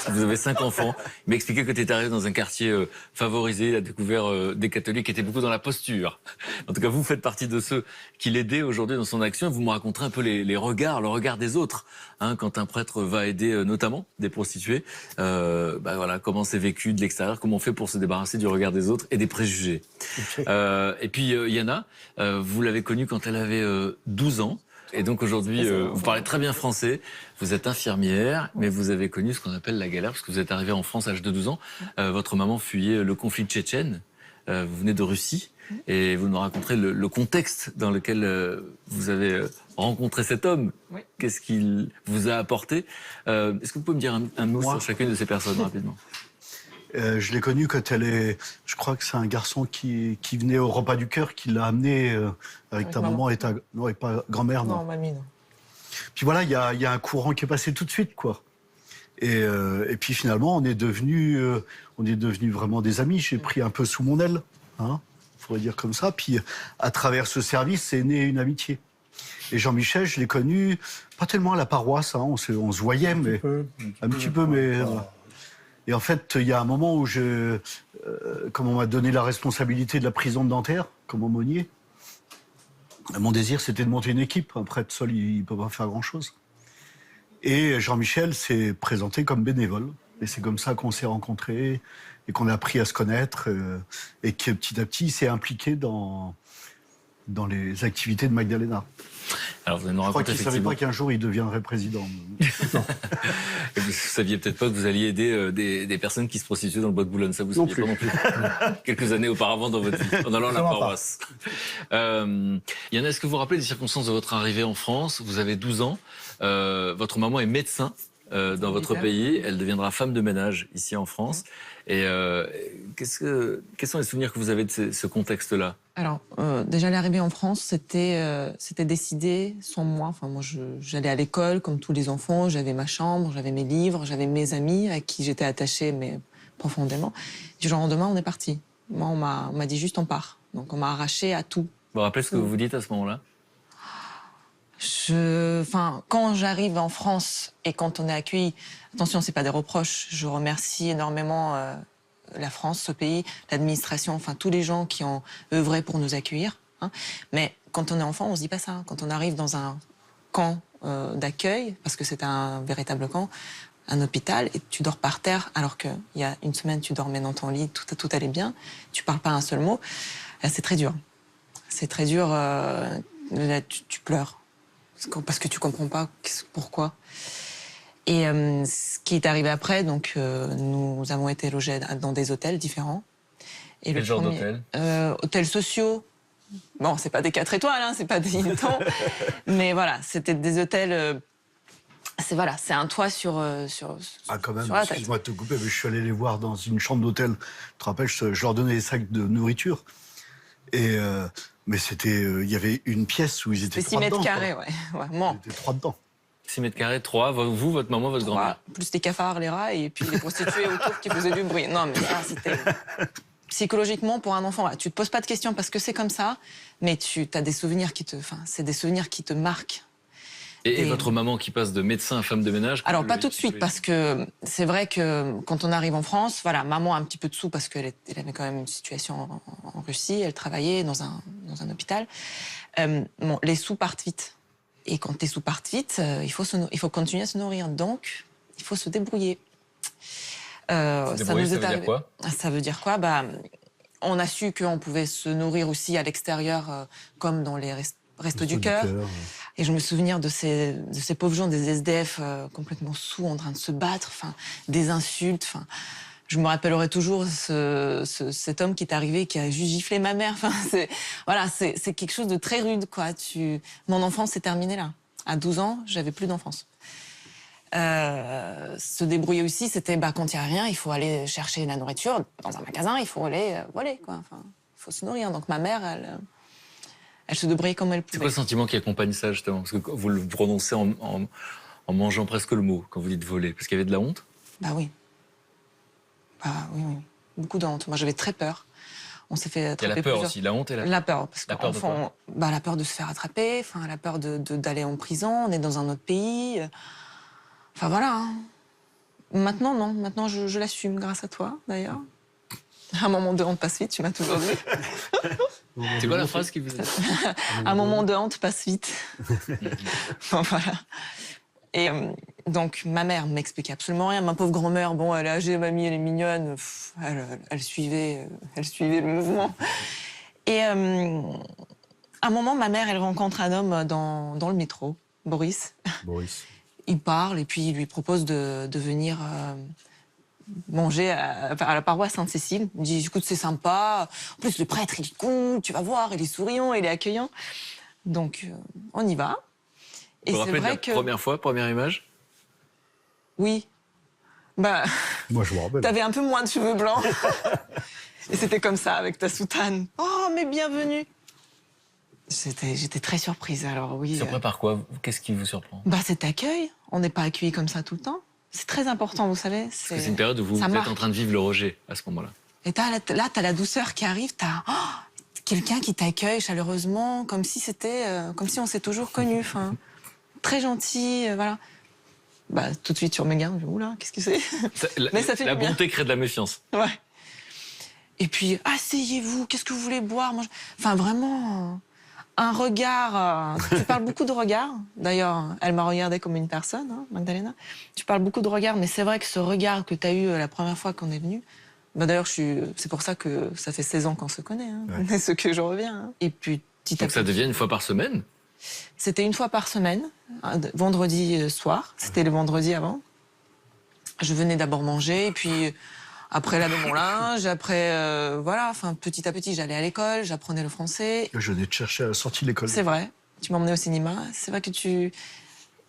Vous avez 5 enfants. Il m'a expliqué que tu étais arrivé dans un quartier favorisé, il a découvert des catholiques qui étaient beaucoup dans la posture. En tout cas, vous faites partie de ceux qui l'aidaient aujourd'hui dans son action. Vous me raconterez un peu le regard des autres, hein, quand un prêtre va aider notamment des prostituées. Voilà, comment c'est vécu de l'extérieur, comment on fait pour se débarrasser du regard des autres et des préjugés. Et puis Yana, vous l'avez connue quand elle avait 12 ans. Et donc aujourd'hui, vous parlez très bien français, vous êtes infirmière, mais vous avez connu ce qu'on appelle la galère, parce que vous êtes arrivée en France à l'âge de 12 ans. Votre maman fuyait le conflit tchétchène, vous venez de Russie, et vous nous raconterez le contexte dans lequel vous avez rencontré cet homme. Oui. Qu'est-ce qu'il vous a apporté? Est-ce que vous pouvez me dire un mot sur chacune de ces personnes, rapidement? Je l'ai connu quand je crois que c'est un garçon qui venait au repas du cœur, qui l'a amené avec ta maman et non, avec pas grand-mère, non. Non, mamie, non. Puis voilà, il y a un courant qui est passé tout de suite, quoi. Et puis finalement, on est devenus vraiment des amis. J'ai pris un peu sous mon aile, hein, faudrait dire comme ça. Puis à travers ce service, c'est né une amitié. Et Jean-Michel, je l'ai connu pas tellement à la paroisse, hein, on se voyait, mais un petit peu, mais Et en fait, il y a un moment où comme on m'a donné la responsabilité de la prison de Nanterre, comme aumônier, mon désir, c'était de monter une équipe. Un prêtre seul, il ne peut pas faire grand-chose. Et Jean-Michel s'est présenté comme bénévole. Et c'est comme ça qu'on s'est rencontrés et qu'on a appris à se connaître. Et que petit à petit, il s'est impliqué dans les activités de Magdalena. Alors vous allez nous Je crois raconter qu'il ne savait effectivement. pas qu'un jour, il deviendrait président. Vous saviez peut-être pas que vous alliez aider des personnes qui se prostituaient dans le bois de Boulogne. Ça vous Non saviez pas non plus. Quelques années auparavant dans votre vie, en allant à la Vraiment pas. paroisse. Yann, est-ce que vous vous rappelez des circonstances de votre arrivée en France? Vous avez 12 ans. Votre maman est médecin dans votre pays. Elle deviendra femme de ménage ici en France. Et quels sont les souvenirs que vous avez de ce contexte-là? Alors, déjà, l'arrivée en France, c'était décidé sans moi. Enfin, moi, j'allais à l'école comme tous les enfants. J'avais ma chambre, j'avais mes livres, j'avais mes amis à qui j'étais attachée, mais profondément. Du jour au lendemain, on est parti. Moi, on m'a dit juste on part. Donc, on m'a arraché à tout. Vous vous rappelez ce que vous vous dites à ce moment-là? Quand j'arrive en France et quand on est accueilli, attention, c'est pas des reproches. Je remercie énormément la France, ce pays, l'administration, enfin tous les gens qui ont œuvré pour nous accueillir. Hein. Mais quand on est enfant, on se dit pas ça. Quand on arrive dans un camp d'accueil, parce que c'est un véritable camp, un hôpital, et tu dors par terre, alors qu'il y a une semaine, tu dormais dans ton lit, tout allait bien, tu parles pas un seul mot, c'est très dur. C'est très dur, là, tu pleures. Parce que tu comprends pas pourquoi. Et ce qui est arrivé après, donc nous avons été logés dans des hôtels différents. Et Quel genre d'hôtel? Hôtels sociaux. Bon, c'est pas des 4 étoiles, hein, c'est pas des Hilton. Mais voilà, c'était des hôtels. C'est un toit sur Ah, quand même, sur la tête. excuse-moi de te couper, mais je suis allé les voir dans une chambre d'hôtel. Tu te rappelles, je leur donnais des sacs de nourriture. Et, mais il y avait une pièce où ils étaient C'est 6 trois mètres dedans. carrés, ouais. Vraiment. Ils étaient 3 dedans. 6 mètres carrés, 3. Vous, votre maman, votre grand-mère? Plus les cafards, les rats, et puis les prostituées autour qui faisaient du bruit. Non, mais ça, c'était... Psychologiquement, pour un enfant, tu te poses pas de questions parce que c'est comme ça, mais tu as des souvenirs c'est des souvenirs qui te marquent. Et votre maman qui passe de médecin à femme de ménage? Alors, pas tout de suite, parce que c'est vrai que quand on arrive en France, voilà, maman a un petit peu de sous parce qu'elle avait quand même une situation en Russie, elle travaillait dans un hôpital. Les sous partent vite. Et quand les sous partent vite, il faut continuer à se nourrir. Donc, il faut se débrouiller. Ça veut dire quoi? Ça veut dire quoi? On a su qu'on pouvait se nourrir aussi à l'extérieur, comme dans les restos du cœur. Et je me souviens de ces pauvres gens, des SDF complètement saouls, en train de se battre, des insultes. Je me rappellerai toujours cet homme qui est arrivé, qui a juste giflé ma mère. C'est quelque chose de très rude, quoi. Mon enfance s'est terminée là. À 12 ans, j'avais plus d'enfance. Se débrouiller aussi, c'était quand il n'y a rien, il faut aller chercher la nourriture dans un magasin, il faut aller voler, quoi. Il faut se nourrir. Donc ma mère, elle se débrouillait comme elle pouvait. C'est quoi le sentiment qui accompagne ça, justement? Parce que vous le prononcez en mangeant presque le mot, quand vous dites voler. Parce qu'il y avait de la honte? Oui. Oui. Beaucoup de honte. Moi, j'avais très peur. On s'est fait attraper. Il y a la peur aussi, la honte et La peur, parce La peur de qu'enfant, la peur de se faire attraper, la peur d'aller en prison, on est dans un autre pays. Voilà. Hein. Maintenant, non. Maintenant, je l'assume grâce à toi, d'ailleurs. Un moment de honte passe vite, tu m'as toujours dit. C'est quoi la phrase qui vous a dit? Un moment de honte passe vite. Voilà. Et donc, ma mère m'expliquait absolument rien. Ma pauvre grand-mère, elle est âgée, mamie, elle est mignonne. Elle suivait le mouvement. Et à un moment, ma mère, elle rencontre un homme dans le métro, Boris. Il parle et puis il lui propose de venir manger à la paroisse Sainte-Cécile. Il me dit, écoute, c'est sympa. En plus, le prêtre, il est cool, tu vas voir, il est souriant, il est accueillant. Donc, on y va. Et Vous vous c'est rappelez de vrai la que... première fois, première image? Oui. Moi, je me rappelle. T'avais un peu moins de cheveux blancs. Et c'était comme ça, avec ta soutane. Oh, mais bienvenue. J'étais très surprise, alors oui. Surpris par quoi? Qu'est-ce qui vous surprend? Cet accueil. On n'est pas accueillis comme ça tout le temps. C'est très important, vous savez. Parce que c'est une période où vous êtes en train de vivre le rejet, à ce moment-là. Et là, t'as la douceur qui arrive, t'as quelqu'un qui t'accueille chaleureusement, comme si on s'est toujours connus. Très gentil, voilà. tout de suite sur mes gardes. Oula, qu'est-ce que c'est? Mais ça fait La du bien. bonté crée de la méfiance. Ouais. Et puis, asseyez-vous, qu'est-ce que vous voulez boire? Enfin, vraiment, un regard. Tu parles beaucoup de regards. D'ailleurs, elle m'a regardée comme une personne, hein, Magdalena. Tu parles beaucoup de regards, mais c'est vrai que ce regard que tu as eu la première fois qu'on est venu, d'ailleurs, c'est pour ça que ça fait 16 ans qu'on se connaît, hein, Ouais. ce que je reviens. Hein. Et puis, petit à Donc ça petit. devient une fois par semaine. C'était une fois par semaine, vendredi soir. C'était le vendredi avant. Je venais d'abord manger, et puis après laver mon linge, après, voilà, enfin, petit à petit, j'allais à l'école, j'apprenais le français. Je venais te chercher à la sortie de l'école. C'est vrai, tu m'emmenais au cinéma. C'est vrai que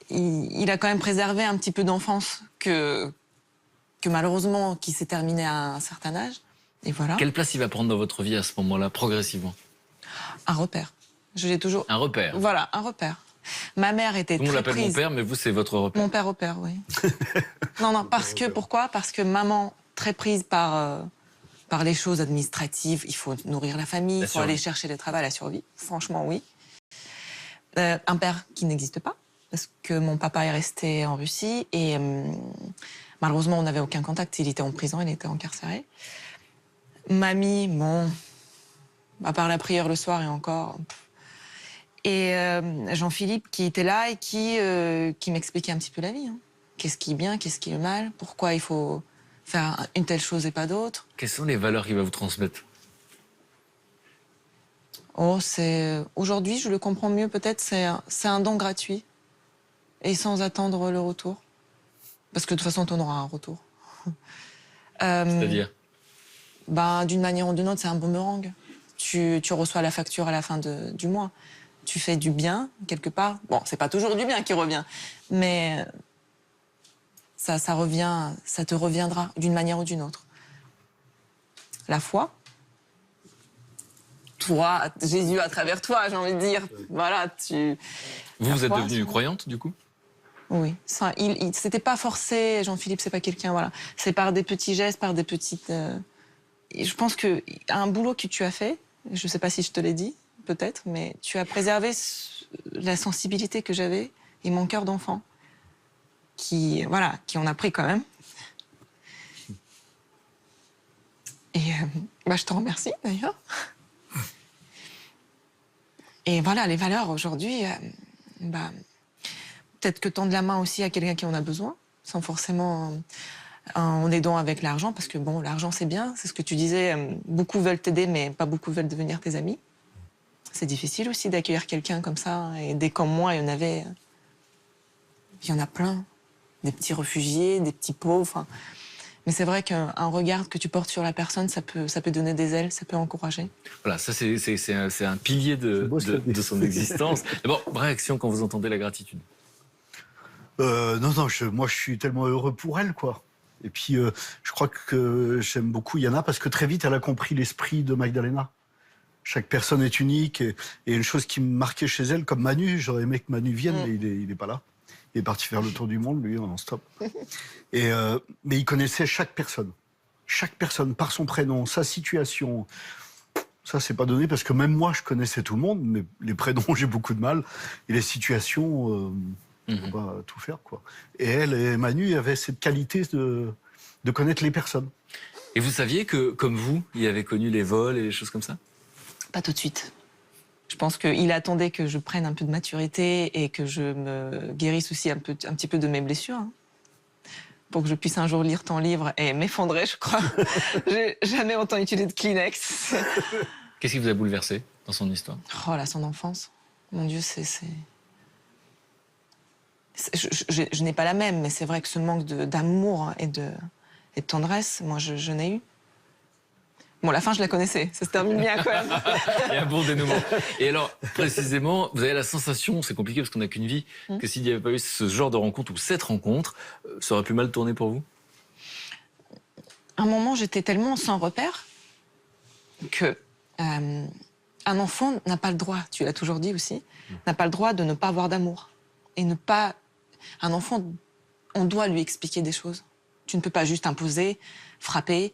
il a quand même préservé un petit peu d'enfance que malheureusement, qui s'est terminé à un certain âge. Et voilà, Quelle place il va prendre dans votre vie à ce moment-là, progressivement? un repère. Je l'ai toujours... Un repère. Voilà, un repère. Ma mère était Tout le monde très l'appelle prise. mon père, mais vous, c'est votre repère. Mon père repère, oui. Non, pourquoi? Parce que maman, très prise par les choses administratives, il faut nourrir la famille, il faut aller chercher le travail, la survie. Franchement, oui. Un père qui n'existe pas, parce que mon papa est resté en Russie et malheureusement, on n'avait aucun contact. Il était en prison, il était incarcéré. Mamie, bon, à part la prière le soir et encore... Et Jean-Philippe qui était là et qui m'expliquait un petit peu la vie. Hein. Qu'est-ce qui est bien, qu'est-ce qui est mal, pourquoi il faut faire une telle chose et pas d'autre. Quelles sont les valeurs qu'il va vous transmettre? Oh, aujourd'hui, je le comprends mieux peut-être, c'est un don gratuit et sans attendre le retour. Parce que de toute façon, on aura un retour. C'est-à-dire? D'une manière ou d'une autre, c'est un boomerang. Tu reçois la facture à la fin du mois. Tu fais du bien, quelque part. Bon, c'est pas toujours du bien qui revient, mais ça revient, ça te reviendra d'une manière ou d'une autre. La foi. Toi, Jésus à travers toi, j'ai envie de dire. Voilà, Vous êtes foi, devenue c'est- croyante, du coup? Oui, c'était pas forcé, Jean-Philippe, c'est pas quelqu'un, voilà. C'est par des petits gestes, par des petites... Et je pense que un boulot que tu as fait, je sais pas si je te l'ai dit, peut-être, mais tu as préservé la sensibilité que j'avais et mon cœur d'enfant, qui en a pris quand même. Et je te remercie, d'ailleurs. Et voilà, les valeurs, aujourd'hui, peut-être que tendre la main aussi à quelqu'un qui en a besoin, sans forcément en aidant avec l'argent, parce que bon, l'argent c'est bien, c'est ce que tu disais, beaucoup veulent t'aider, mais pas beaucoup veulent devenir tes amis. C'est difficile aussi d'accueillir quelqu'un comme ça, et des comme moi, il y en a plein, des petits réfugiés, des petits pauvres, enfin. Mais c'est vrai qu'un regard que tu portes sur la personne, ça peut donner des ailes, ça peut encourager. Voilà, ça c'est un pilier de son existence. D'abord, réaction quand vous entendez la gratitude? Non, moi je suis tellement heureux pour elle, quoi. Et puis je crois que j'aime beaucoup Yana parce que très vite elle a compris l'esprit de Magdalena. Chaque personne est unique et une chose qui me marquait chez elle, comme Manu, j'aurais aimé que Manu vienne, mais il est pas là. Il est parti faire le tour du monde, lui, en stop. Mais il connaissait chaque personne par son prénom, sa situation. Ça, c'est pas donné parce que même moi, je connaissais tout le monde, mais les prénoms, j'ai beaucoup de mal. Et les situations, on peut pas tout faire, quoi. Et elle et Manu avaient cette qualité de connaître les personnes. Et vous saviez que, comme vous, il avait connu les vols et les choses comme ça? Pas tout de suite. Je pense qu'il attendait que je prenne un peu de maturité et que je me guérisse aussi un petit peu de mes blessures. Hein, pour que je puisse un jour lire ton livre et m'effondrer, je crois. J'ai jamais autant utilisé de Kleenex. Qu'est-ce qui vous a bouleversé dans son histoire? Oh là, son enfance. Mon Dieu, je n'ai pas la même, mais c'est vrai que ce manque d'amour et de tendresse, moi, je n'ai eu. Bon, la fin, je la connaissais. Ça se termine bien, quand même. Il y a un bon dénouement. Et alors, précisément, vous avez la sensation, c'est compliqué parce qu'on n'a qu'une vie, que s'il n'y avait pas eu ce genre de rencontre ou cette rencontre, ça aurait pu mal tourner pour vous? À un moment, j'étais tellement sans repère que un enfant n'a pas le droit, tu l'as toujours dit aussi, n'a pas le droit de ne pas avoir d'amour. Et ne pas... Un enfant, on doit lui expliquer des choses. Tu ne peux pas juste imposer, frapper,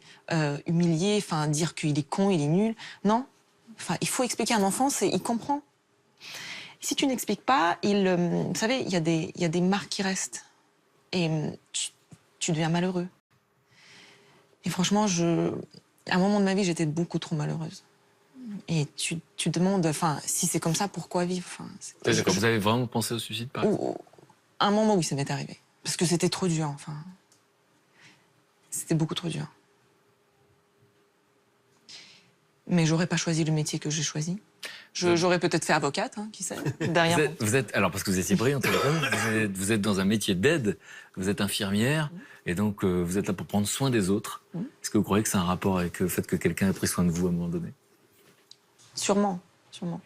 humilier, enfin dire qu'il est con, il est nul. Non. Enfin, il faut expliquer à un enfant, il comprend. Si tu n'expliques pas, vous savez, il y a des marques qui restent. et tu deviens malheureux. Et franchement, à un moment de ma vie, j'étais beaucoup trop malheureuse. Et tu te demandes, enfin, si c'est comme ça, pourquoi vivre? Enfin, Vous avez vraiment pensé au suicide, par exemple? À un moment, oui, ça m'est arrivé. Parce que c'était trop dur, enfin. C'était beaucoup trop dur. Mais j'aurais pas choisi le métier que j'ai choisi. J'aurais peut-être fait avocate, hein, qui sait, derrière. Alors, parce que vous étiez brillante, vous êtes dans un métier d'aide, vous êtes infirmière, et donc vous êtes là pour prendre soin des autres. Est-ce que vous croyez que c'est un rapport avec le fait que quelqu'un ait pris soin de vous à un moment donné? Sûrement, sûrement.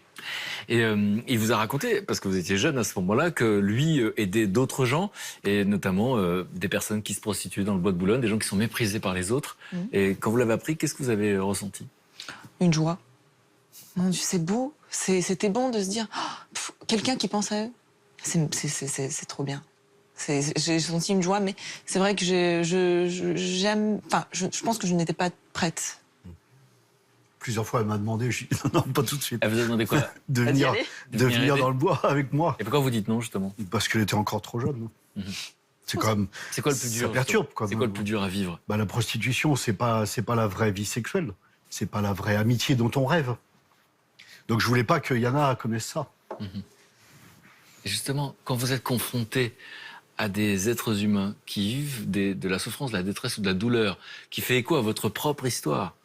Et il vous a raconté, parce que vous étiez jeune à ce moment-là, que lui aidait d'autres gens, et notamment des personnes qui se prostituaient dans le bois de Boulogne, des gens qui sont méprisés par les autres. Et quand vous l'avez appris, qu'est-ce que vous avez ressenti? Une joie. Mon Dieu, c'est beau. C'était bon de se dire, oh, quelqu'un qui pense à eux. C'est trop bien. J'ai senti une joie, mais c'est vrai que j'aime. Enfin, je pense que je n'étais pas prête. Plusieurs fois, elle m'a demandé, je dis non, pas tout de suite. Elle vous a demandé quoi? de venir aider dans le bois avec moi. Et pourquoi vous dites non, justement? Parce qu'elle était encore trop jeune. C'est quand même. C'est quoi le plus dur? Ça perturbe, quoi. C'est quoi le plus dur à vivre? Bah, la prostitution, c'est pas la vraie vie sexuelle. C'est pas la vraie amitié dont on rêve. Donc je voulais pas que Yana connaisse ça. Et justement, quand vous êtes confronté à des êtres humains qui vivent de la souffrance, de la détresse ou de la douleur, qui fait écho à votre propre histoire,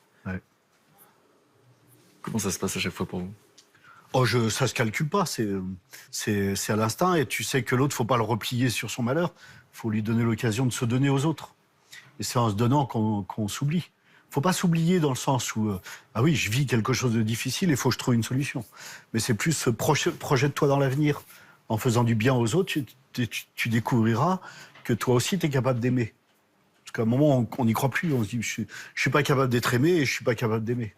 comment ça se passe à chaque fois pour vous? Oh, ça se calcule pas, c'est à l'instinct, et tu sais que l'autre, faut pas le replier sur son malheur, faut lui donner l'occasion de se donner aux autres. Et c'est en se donnant qu'on s'oublie. Faut pas s'oublier dans le sens où, ah oui, je vis quelque chose de difficile, il faut que je trouve une solution. Mais c'est plus projette-toi dans l'avenir. En faisant du bien aux autres, tu découvriras que toi aussi, tu es capable d'aimer. Parce qu'à un moment, on n'y croit plus, on se dit, je suis pas capable d'être aimé et je suis pas capable d'aimer.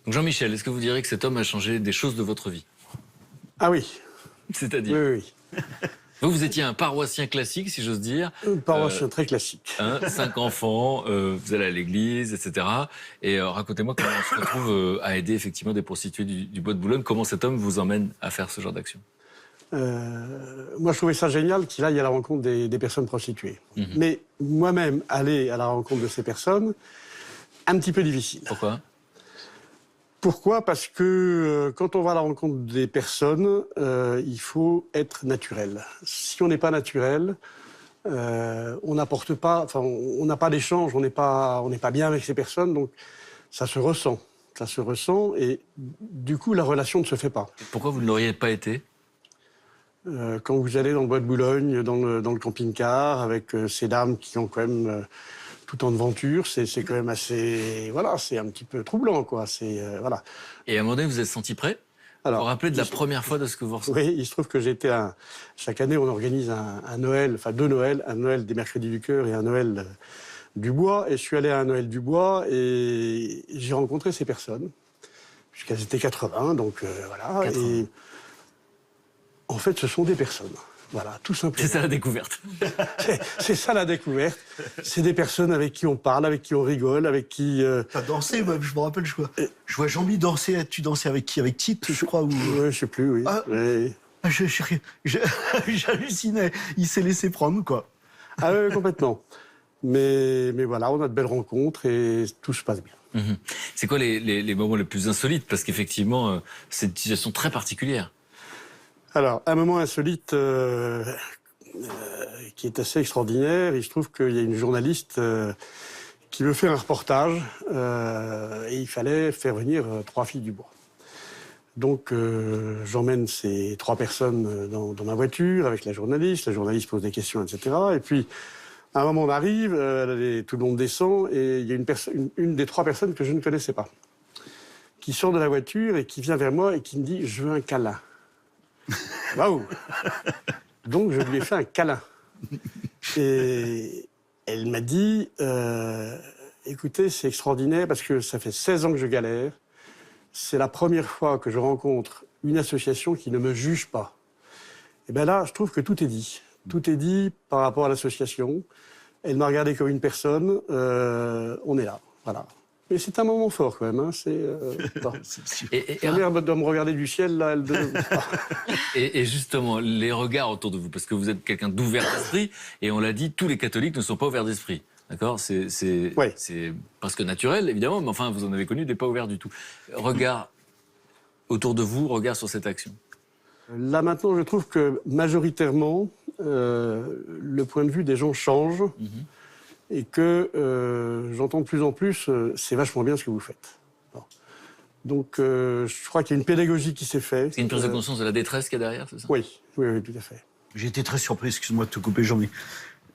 Donc Jean-Michel, est-ce que vous direz que cet homme a changé des choses de votre vie? Ah oui. C'est-à-dire? Oui. Vous étiez un paroissien classique, si j'ose dire. Un paroissien très classique. 5 enfants, vous allez à l'église, etc. Et racontez-moi comment on se retrouve à aider effectivement des prostituées du bois de Boulogne. Comment cet homme vous emmène à faire ce genre d'action? Moi, je trouvais ça génial qu'il aille à la rencontre des personnes prostituées. Mais moi-même, aller à la rencontre de ces personnes, un petit peu difficile. Pourquoi? Pourquoi? Parce que quand on va à la rencontre des personnes, il faut être naturel. Si on n'est pas naturel, on n'apporte pas, enfin, on n'a pas d'échange, on n'est pas bien avec ces personnes, donc ça se ressent. Ça se ressent et du coup, la relation ne se fait pas. Pourquoi vous ne l'auriez pas été? Quand vous allez dans le bois de Boulogne, dans le camping-car, avec ces dames qui ont quand même tout en devanture, c'est quand même assez... Voilà, c'est un petit peu troublant, quoi. Voilà. Et à un moment donné, vous vous êtes senti prêt? Vous vous rappelez de la première fois de ce que vous ressentez? Oui, il se trouve que chaque année, on organise un Noël, enfin 2 Noëls, un Noël des Mercredis du Cœur et un Noël du Bois. Et je suis allé à un Noël du Bois et j'ai rencontré ces personnes, puisqu'elles étaient 80, donc voilà. 80. Et en fait, ce sont des personnes. Voilà, tout simplement. C'est ça la découverte. C'est ça la découverte. C'est des personnes avec qui on parle, avec qui on rigole, avec qui... T'as dansé, moi, je me rappelle, je vois Jean-Mi danser. Tu dansais avec qui? Avec Tite, je crois. Oui, je sais plus, oui. Ah, oui. J'hallucinais. Il s'est laissé prendre, quoi. Ah oui, complètement. Mais voilà, on a de belles rencontres et tout se passe bien. C'est quoi les moments les plus insolites? Parce qu'effectivement, c'est une situation très particulière. Alors, un moment insolite qui est assez extraordinaire, il se trouve qu'il y a une journaliste qui veut faire un reportage et il fallait faire venir 3 filles du bois. Donc, j'emmène ces 3 personnes dans ma voiture avec la journaliste pose des questions, etc. Et puis, à un moment, on arrive, tout le monde descend et il y a une des 3 personnes que je ne connaissais pas qui sort de la voiture et qui vient vers moi et qui me dit « Je veux un câlin ». Waouh! Donc, je lui ai fait un câlin. Et elle m'a dit écoutez, c'est extraordinaire parce que ça fait 16 ans que je galère. C'est la première fois que je rencontre une association qui ne me juge pas. Et bien là, je trouve que tout est dit. Tout est dit par rapport à l'association. Elle m'a regardé comme une personne. On est là. Voilà. Mais c'est un moment fort quand même. Hein. Bon. Et Ma mère doit me regarder du ciel, là. Et justement, les regards autour de vous, parce que vous êtes quelqu'un d'ouvert d'esprit, et on l'a dit, tous les catholiques ne sont pas ouverts d'esprit. D'accord ? C'est presque naturel, évidemment, mais enfin, vous en avez connu des pas ouverts du tout. Regard autour de vous, regard sur cette action. Là, maintenant, je trouve que majoritairement, le point de vue des gens change. Et que j'entends de plus en plus, c'est vachement bien ce que vous faites. Bon. Donc, je crois qu'il y a une pédagogie qui s'est faite. C'est une prise de conscience de la détresse qu'il y a derrière, c'est ça ? Oui, tout à fait. J'ai été très surpris, excuse-moi de te couper, Jean, mais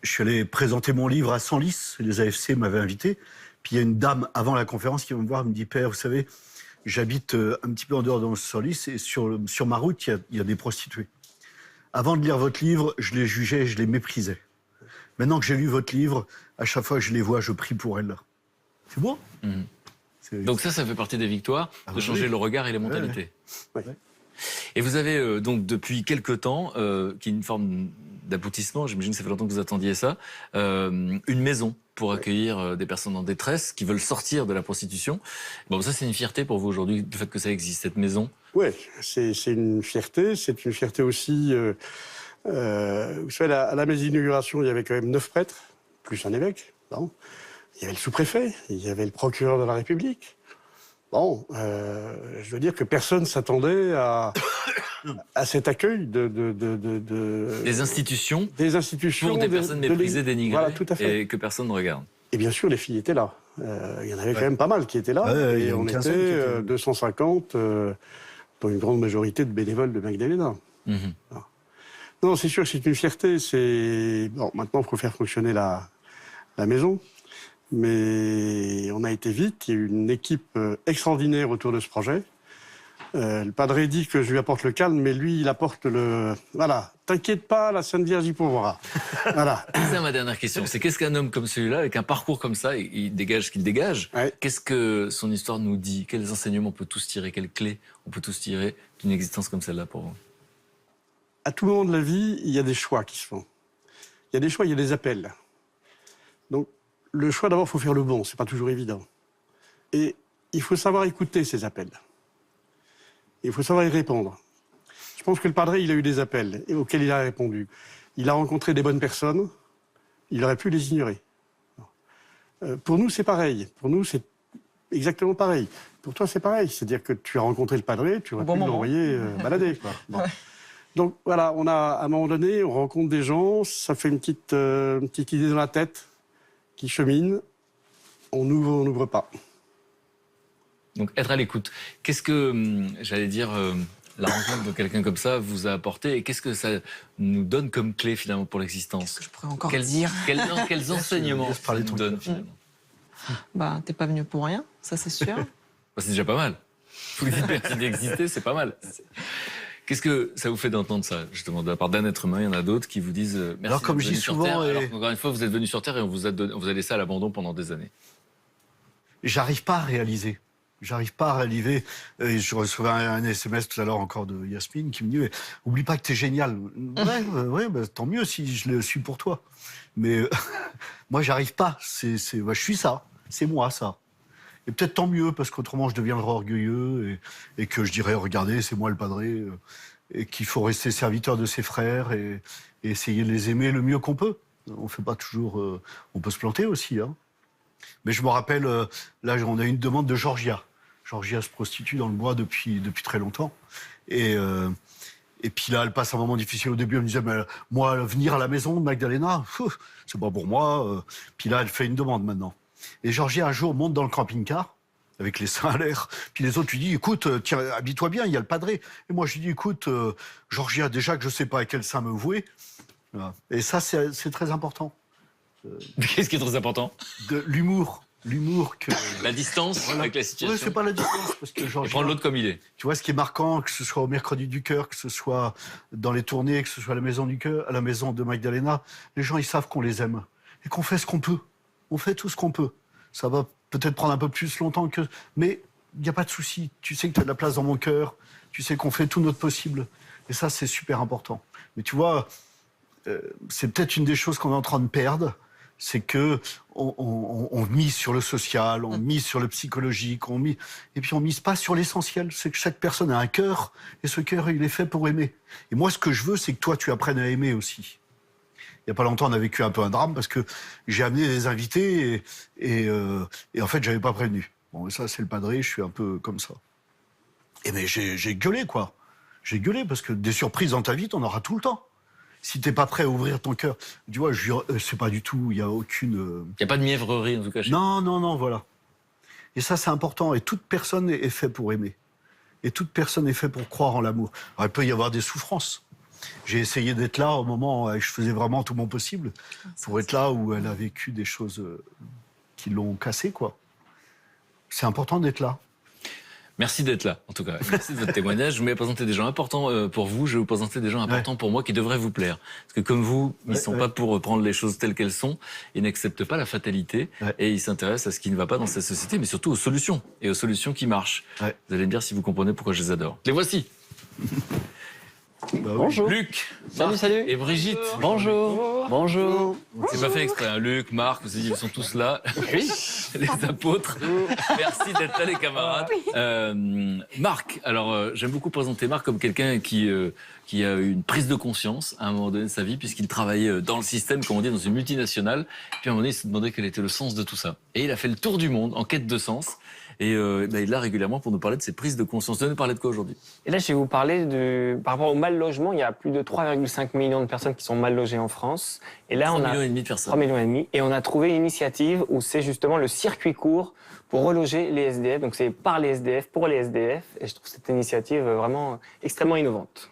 je suis allé présenter mon livre à Senlis, les AFC m'avaient invité. Puis il y a une dame, avant la conférence, qui vient me voir, elle me dit « Père, vous savez, j'habite un petit peu en dehors de Senlis, et sur ma route, il y a des prostituées. Avant de lire votre livre, je les jugeais, je les méprisais. Maintenant que j'ai lu votre livre, à chaque fois que je les vois, je prie pour elles. » C'est beau. Donc ça fait partie des victoires, de changer le regard et les mentalités. Ouais. Et vous avez donc depuis quelque temps, qui est une forme d'aboutissement, j'imagine que ça fait longtemps que vous attendiez ça, une maison pour accueillir des personnes en détresse qui veulent sortir de la prostitution. Bon, ça c'est une fierté pour vous aujourd'hui, le fait que ça existe, cette maison. Oui, c'est une fierté. C'est une fierté aussi... vous savez, à la messe d'inauguration, il y avait quand même 9 prêtres, plus un évêque. Bon. Il y avait le sous-préfet, il y avait le procureur de la République. Bon, je veux dire que personne ne s'attendait à cet accueil Des institutions pour des personnes méprisées, dénigrées, voilà, tout à fait. et que personne ne regarde. Et bien sûr, les filles étaient là. Il y en avait quand même pas mal qui étaient là. Et on était 250, dont une grande majorité de bénévoles de Magdalena. Voilà. Non, c'est sûr que c'est une fierté. Bon, maintenant, il faut faire fonctionner la maison. Mais on a été vite. Il y a eu une équipe extraordinaire autour de ce projet. Le padre dit que je lui apporte le calme, mais lui, il apporte le... Voilà, t'inquiète pas, la Sainte Vierge y pourvoira. Voilà. C'est ça ma dernière question. C'est qu'est-ce qu'un homme comme celui-là, avec un parcours comme ça, il dégage ce qu'il dégage, qu'est-ce que son histoire nous dit ? Quels enseignements on peut tous tirer ? Quelles clés on peut tous tirer d'une existence comme celle-là pour vous ? À tout moment de la vie, il y a des choix qui se font. Il y a des choix, il y a des appels. Donc, le choix, d'abord, il faut faire le bon. C'est pas toujours évident. Et il faut savoir écouter ces appels. Il faut savoir y répondre. Je pense que le padre, il a eu des appels auxquels il a répondu. Il a rencontré des bonnes personnes. Il aurait pu les ignorer. Pour nous, c'est pareil. Pour nous, c'est exactement pareil. Pour toi, c'est pareil. C'est-à-dire que tu as rencontré le padre, tu aurais pu l'envoyer balader. Quoi. Bon. Donc voilà, à un moment donné, on rencontre des gens, ça fait une petite idée dans la tête qui chemine. On n'ouvre pas. Donc être à l'écoute. Qu'est-ce que, j'allais dire, la rencontre de quelqu'un comme ça vous a apporté et qu'est-ce que ça nous donne comme clé finalement pour l'existence ? Qu'est-ce que je pourrais encore dire ? Quels enseignements ça nous donne finalement ? Bah, t'es pas venu pour rien, ça c'est sûr. C'est déjà pas mal. Vous dites merci d'exister, c'est pas mal. Qu'est-ce que ça vous fait d'entendre ça, justement, de la part d'un être humain ? Il y en a d'autres qui vous disent merci. Alors, comme je dis souvent, alors qu'encore une fois, vous êtes venu sur Terre et on vous a laissé à l'abandon pendant des années. J'arrive pas à réaliser. J'arrive pas à réaliser. Et je recevais un SMS tout à l'heure encore de Yasmine qui me dit « Oublie pas que t'es génial. » Ouais, bah, tant mieux si je le suis pour toi. Mais moi, j'arrive pas. Je suis ça. C'est moi, ça. Et peut-être tant mieux, parce qu'autrement, je deviendrai orgueilleux et que je dirais « Regardez, c'est moi le padre. » Et qu'il faut rester serviteur de ses frères et essayer de les aimer le mieux qu'on peut. On fait pas toujours... on peut se planter aussi, hein. Mais je me rappelle, là, on a une demande de Georgia. Georgia se prostitue dans le bois depuis très longtemps. Et puis là, elle passe un moment difficile au début. Elle me disait, mais moi, venir à la maison de Magdalena, c'est pas pour moi. Puis là, elle fait une demande maintenant. Et Georgia, un jour, monte dans le camping-car, avec les seins à l'air. Puis les autres lui disent, écoute, tiens, habille-toi bien, il y a le padre. Et moi, je lui dis, écoute, Georgia, déjà que je sais pas à quel sein me vouer. Voilà. Et ça, c'est très important. Qu'est-ce qui est très important ? De l'humour. L'humour que... La distance avec la situation. Oui, c'est pas la distance. Parce que Georgia, prendre l'autre comme il est. Tu vois, ce qui est marquant, que ce soit au Mercredi du Cœur, que ce soit dans les tournées, que ce soit à la Maison du Cœur, à la Maison de Magdalena, les gens, ils savent qu'on les aime. Et qu'on fait ce qu'on peut. On fait tout ce qu'on peut. Ça va peut-être prendre un peu plus longtemps que... Mais il n'y a pas de souci. Tu sais que tu as de la place dans mon cœur. Tu sais qu'on fait tout notre possible. Et ça, c'est super important. Mais tu vois, c'est peut-être une des choses qu'on est en train de perdre. C'est que on mise sur le social, on mise sur le psychologique, et puis on mise pas sur l'essentiel. C'est que chaque personne a un cœur, et ce cœur, il est fait pour aimer. Et moi, ce que je veux, c'est que toi, tu apprennes à aimer aussi. Il y a pas longtemps, on a vécu un peu un drame parce que j'ai amené des invités et en fait, j'avais pas prévenu. Bon, ça, c'est le padré, je suis un peu comme ça. Et mais j'ai gueulé, quoi. J'ai gueulé parce que des surprises dans ta vie, t'en auras tout le temps. Si t'es pas prêt à ouvrir ton cœur, tu vois, c'est pas du tout, il y a aucune... Il n'y a pas de mièvrerie, en tout cas. Non, voilà. Et ça, c'est important. Et toute personne est faite pour aimer. Et toute personne est faite pour croire en l'amour. Alors, il peut y avoir des souffrances. J'ai essayé d'être là au moment où je faisais vraiment tout mon possible pour être là où elle a vécu des choses qui l'ont cassée, quoi. C'est important d'être là. Merci d'être là, en tout cas. Merci de votre témoignage. Je vous vais présenter des gens importants pour vous. Je vais vous présenter des gens importants pour moi qui devraient vous plaire. Parce que comme vous, ils ne sont pas pour prendre les choses telles qu'elles sont. Ils n'acceptent pas la fatalité. Et ils s'intéressent à ce qui ne va pas dans cette société, mais surtout aux solutions. Et aux solutions qui marchent. Vous allez me dire si vous comprenez pourquoi je les adore. Les voici. Bonjour. Luc, Salut, salut. Et Brigitte. Bonjour. Bonjour. C'est pas fait exprès, hein. Luc, Marc, vous avez dit, ils sont tous là. Oui. Les apôtres. Merci d'être là, les camarades. Marc, alors j'aime beaucoup présenter Marc comme quelqu'un qui a eu une prise de conscience à un moment donné de sa vie, puisqu'il travaillait dans le système, comme on dit, dans une multinationale. Puis à un moment donné, il se demandait quel était le sens de tout ça. Et il a fait le tour du monde en quête de sens. Et il est là régulièrement pour nous parler de ses prises de conscience. Vous allez nous parler de quoi aujourd'hui? Et là, je vais vous parler par rapport au mal logement. Il y a plus de 3,5 millions de personnes qui sont mal logées en France. Et là, 3,5 on a millions de personnes. 3,5 millions. Et on a trouvé une initiative où c'est justement le circuit court pour reloger les SDF. Donc c'est par les SDF, pour les SDF. Et je trouve cette initiative vraiment extrêmement innovante.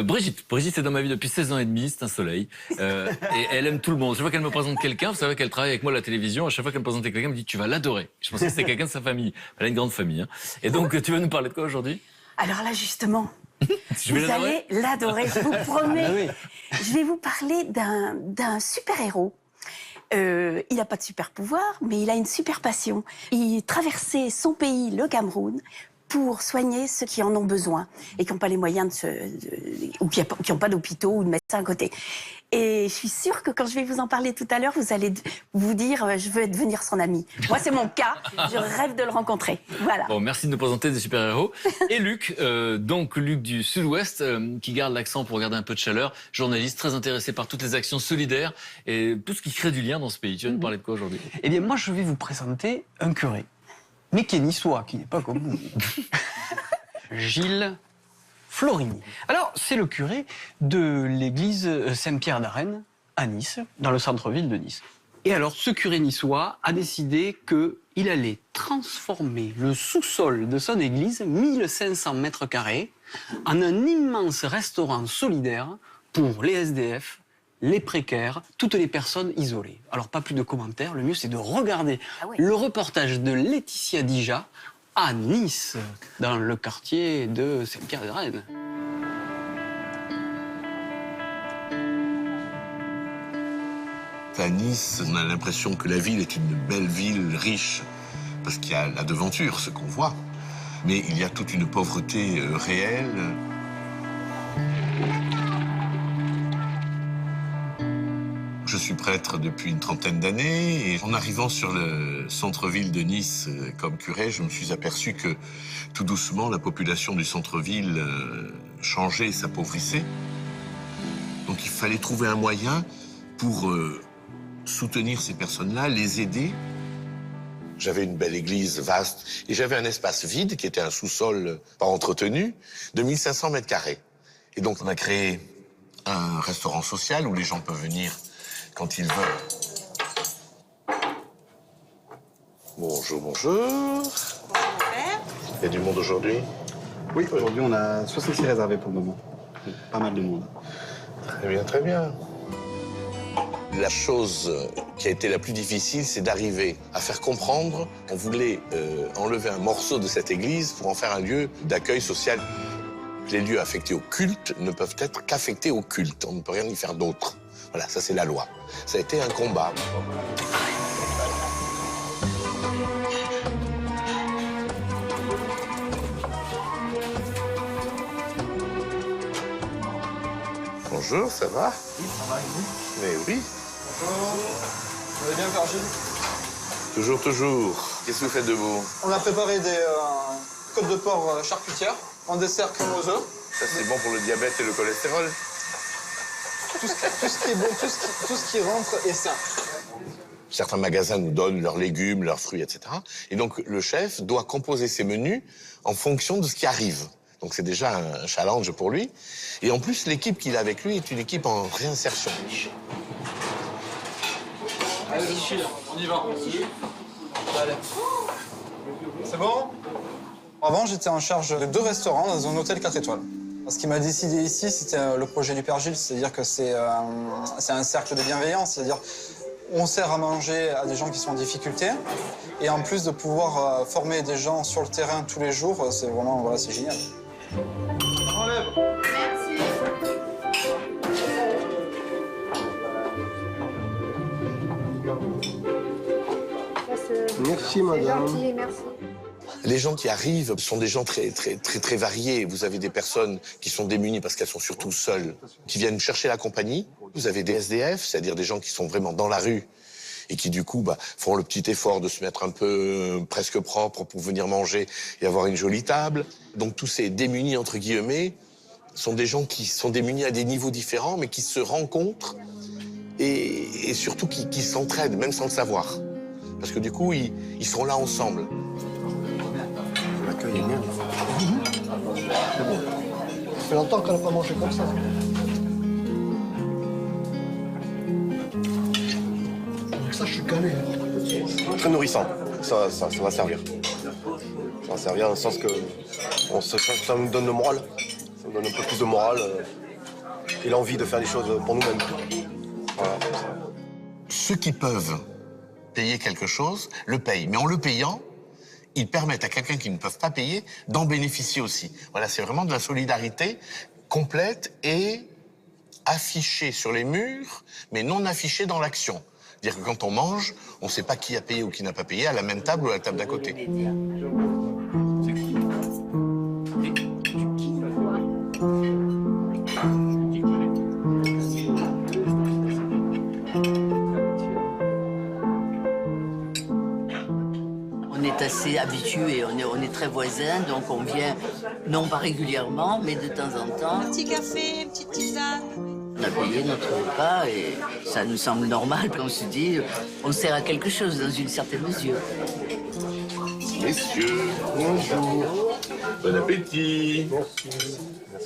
Brigitte est dans ma vie depuis 16 ans et demi, c'est un soleil. Et elle aime tout le monde. Chaque fois qu'elle me présente quelqu'un, vous savez qu'elle travaille avec moi à la télévision, à chaque fois qu'elle me présente quelqu'un, elle me dit tu vas l'adorer. Je pensais que c'était quelqu'un de sa famille. Elle a une grande famille. Hein. Et donc tu vas nous parler de quoi aujourd'hui? Alors là justement, vous allez l'adorer, je vous promets. Je vais vous parler d'un super-héros. Il n'a pas de super pouvoir, mais il a une super passion. Il traversait son pays, le Cameroun, pour soigner ceux qui en ont besoin et qui n'ont pas les moyens ou qui n'ont pas d'hôpitaux ou de médecins à côté. Et je suis sûre que quand je vais vous en parler tout à l'heure, vous allez vous dire je veux devenir son ami. Moi, c'est mon cas. Je rêve de le rencontrer. Voilà. Bon, merci de nous présenter des super-héros. Et Luc, donc Luc du Sud-Ouest, qui garde l'accent pour garder un peu de chaleur, journaliste très intéressé par toutes les actions solidaires et tout ce qui crée du lien dans ce pays. Tu vas nous parler de quoi aujourd'hui? Eh bien, moi, je vais vous présenter un curé, mais qui est niçois, qui n'est pas comme vous. Gilles Florini. Alors, c'est le curé de l'église Saint-Pierre d'Arène, à Nice, dans le centre-ville de Nice. Et alors, ce curé niçois a décidé qu'il allait transformer le sous-sol de son église, 1500 mètres carrés, en un immense restaurant solidaire pour les SDF, les précaires, toutes les personnes isolées. Alors, pas plus de commentaires, le mieux c'est de regarder le reportage de Laetitia Dija à Nice, dans le quartier de Saint-Pierre-des-Rennes. À Nice, on a l'impression que la ville est une belle ville riche, parce qu'il y a la devanture, ce qu'on voit. Mais il y a toute une pauvreté réelle. Je suis prêtre depuis une trentaine d'années et en arrivant sur le centre-ville de Nice comme curé, je me suis aperçu que tout doucement, la population du centre-ville changeait et s'appauvrissait. Donc il fallait trouver un moyen pour soutenir ces personnes-là, les aider. J'avais une belle église vaste et j'avais un espace vide qui était un sous-sol pas entretenu de 1500 mètres carrés. Et donc on a créé un restaurant social où les gens peuvent venir quand ils veulent. Bonjour, bonjour. Il y a du monde aujourd'hui? Oui, aujourd'hui on a 66 réservés pour le moment. Pas mal de monde. Très bien, très bien. La chose qui a été la plus difficile, c'est d'arriver à faire comprendre qu'on voulait enlever un morceau de cette église pour en faire un lieu d'accueil social. Les lieux affectés au culte ne peuvent être qu'affectés au culte. On ne peut rien y faire d'autre. Voilà, ça c'est la loi. Ça a été un combat. Bonjour, ça va? Oui, ça va, et vous? Mais oui. Bonjour. Vous allez bien, Virgile? Toujours, toujours. Qu'est-ce que vous faites de beau? On a préparé des côtes de porc charcutières en dessert crème aux œufs. Ça, c'est bon pour le diabète et le cholestérol. Tout ce qui est bon, tout ce qui rentre est sain. Certains magasins nous donnent leurs légumes, leurs fruits, etc. Et donc, le chef doit composer ses menus en fonction de ce qui arrive. Donc, c'est déjà un challenge pour lui. Et en plus, l'équipe qu'il a avec lui est une équipe en réinsertion. Allez, on y va. Allez. C'est bon? Avant, j'étais en charge de 2 restaurants dans un hôtel 4 étoiles. Ce qui m'a décidé ici, c'était le projet du Père Gilles, c'est-à-dire que c'est un cercle de bienveillance, c'est-à-dire on sert à manger à des gens qui sont en difficulté, et en plus de pouvoir former des gens sur le terrain tous les jours, c'est vraiment, voilà, c'est génial. Enlève. Merci, madame. Gentil, merci. Les gens qui arrivent sont des gens très variés. Vous avez des personnes qui sont démunies parce qu'elles sont surtout seules, qui viennent chercher la compagnie. Vous avez des SDF, c'est-à-dire des gens qui sont vraiment dans la rue et qui, du coup, font le petit effort de se mettre un peu presque propre pour venir manger et avoir une jolie table. Donc tous ces démunis, entre guillemets, sont des gens qui sont démunis à des niveaux différents, mais qui se rencontrent et surtout qui s'entraident, même sans le savoir. Parce que du coup, ils sont là ensemble. L'accueil est bien. C'est bon. Ça fait longtemps qu'on n'a pas mangé comme ça. Ça, je suis calé. Très nourrissant. Ça va servir. Ça va servir dans le sens que ça nous donne le moral. Ça nous donne un peu plus de morale et l'envie de faire les choses pour nous-mêmes. Voilà. Ceux qui peuvent payer quelque chose le payent. Mais en le payant, ils permettent à quelqu'un qui ne peut pas payer d'en bénéficier aussi. Voilà, c'est vraiment de la solidarité complète et affichée sur les murs, mais non affichée dans l'action. C'est-à-dire que quand on mange, on ne sait pas qui a payé ou qui n'a pas payé à la même table ou à la table d'à côté. On est assez habitués, on est très voisins, donc on vient, non pas régulièrement, mais de temps en temps. Un petit café, une petite tisane. On a payé notre repas et ça nous semble normal. On se dit, on sert à quelque chose dans une certaine mesure. Messieurs, bonjour. Bon appétit. Merci.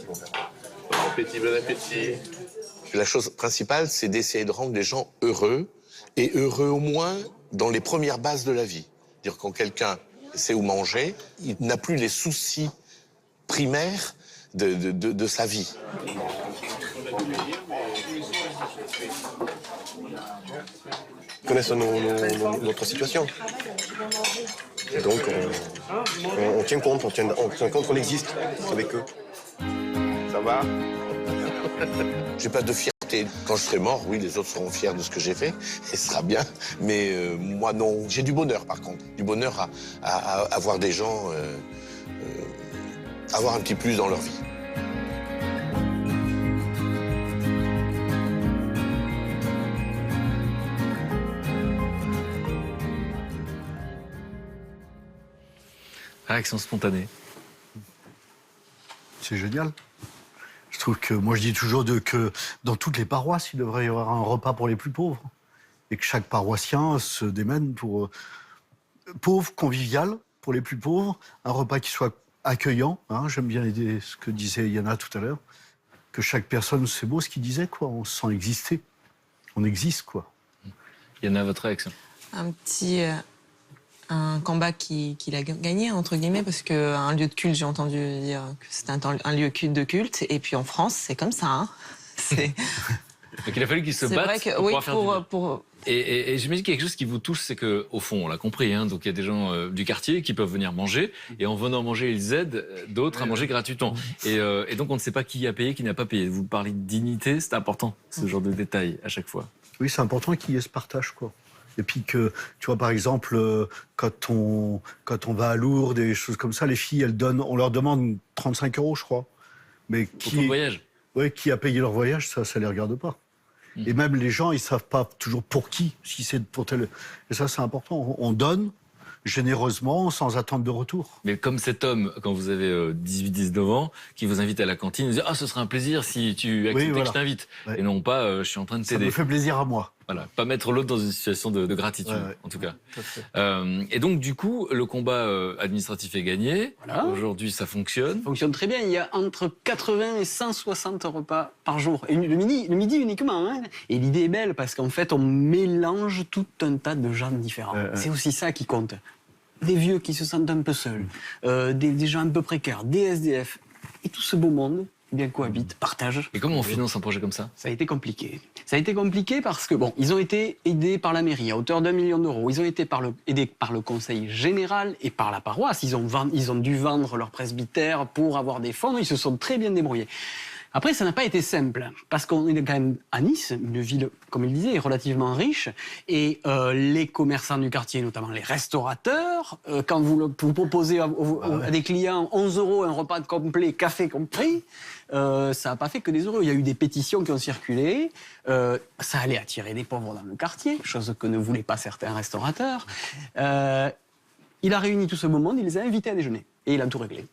Bon appétit, bon appétit. La chose principale, c'est d'essayer de rendre les gens heureux, et heureux au moins dans les premières bases de la vie. C'est-à-dire quand quelqu'un sait où manger, il n'a plus les soucis primaires de sa vie. Ils connaissent notre situation. Et donc, on tient compte, on tient compte qu'on existe avec eux. Ça va? J'ai pas de fierté. Quand je serai mort, oui, les autres seront fiers de ce que j'ai fait, et ce sera bien. Mais moi, non. J'ai du bonheur, par contre. Du bonheur à voir des gens avoir un petit plus dans leur vie. Réaction spontanée. C'est génial. Je trouve que, moi je dis toujours que dans toutes les paroisses, il devrait y avoir un repas pour les plus pauvres. Et que chaque paroissien se démène pour pauvre, convivial, pour les plus pauvres, un repas qui soit accueillant. Hein, j'aime bien ce que disait Yana tout à l'heure. Que chaque personne, c'est beau ce qu'il disait, quoi. On se sent exister. On existe, quoi. Yana, votre réaction? Un combat qu'il a gagné, entre guillemets, parce qu'un lieu de culte, j'ai entendu dire que c'était un lieu de culte, et puis en France, c'est comme ça. Hein. Donc il a fallu qu'il se batte vrai que, pour oui, pouvoir faire du bien. Et j'imagine quelque chose qui vous touche, c'est qu'au fond, on l'a compris, hein, donc il y a des gens du quartier qui peuvent venir manger, et en venant manger, ils aident d'autres à manger gratuitement. Et donc on ne sait pas qui a payé, qui n'a pas payé. Vous parlez de dignité, c'est important, ce genre de détails à chaque fois. Oui, c'est important qu'il y ait ce partage, quoi. Et puis que, tu vois, par exemple, quand on va à Lourdes, des choses comme ça, les filles, on leur demande 35 €, je crois. Mais pour le voyage. Oui, qui a payé leur voyage, ça les regarde pas. Et même les gens, ils savent pas toujours pour qui, si c'est pour tel... Et ça, c'est important. On donne généreusement, sans attendre de retour. Mais comme cet homme, quand vous avez 18-19 ans, qui vous invite à la cantine, vous dit « Ah, ce serait un plaisir si tu acceptais que je t'invite. Ouais. » Et non pas « Je suis en train de t'aider. » Ça me fait plaisir à moi. Voilà, pas mettre l'autre dans une situation de gratitude, en tout cas. Et donc, du coup, le combat administratif est gagné. Voilà. Aujourd'hui, ça fonctionne. Ça fonctionne très bien. Il y a entre 80 et 160 repas par jour. Et le midi uniquement. Hein. Et l'idée est belle parce qu'en fait, on mélange tout un tas de gens différents. C'est aussi ça qui compte. Des vieux qui se sentent un peu seuls, des gens un peu précaires, des SDF. Et tout ce beau monde bien cohabite, partage. Et comment on finance un projet comme ça? Ça a été compliqué. Ça a été compliqué parce que, bon, ils ont été aidés par la mairie à hauteur d'1 million d'euros. Ils ont été aidés par le conseil général et par la paroisse. Ils ont dû vendre leur presbytère pour avoir des fonds. Ils se sont très bien débrouillés. Après, ça n'a pas été simple, parce qu'on est quand même à Nice, une ville, comme il disait, relativement riche, et les commerçants du quartier, notamment les restaurateurs, quand vous proposez à des clients 11 € un repas complet, café compris, ça n'a pas fait que des heureux. Il y a eu des pétitions qui ont circulé, ça allait attirer des pauvres dans le quartier, chose que ne voulaient pas certains restaurateurs. Il a réuni tout ce beau monde, il les a invités à déjeuner, et il a tout réglé.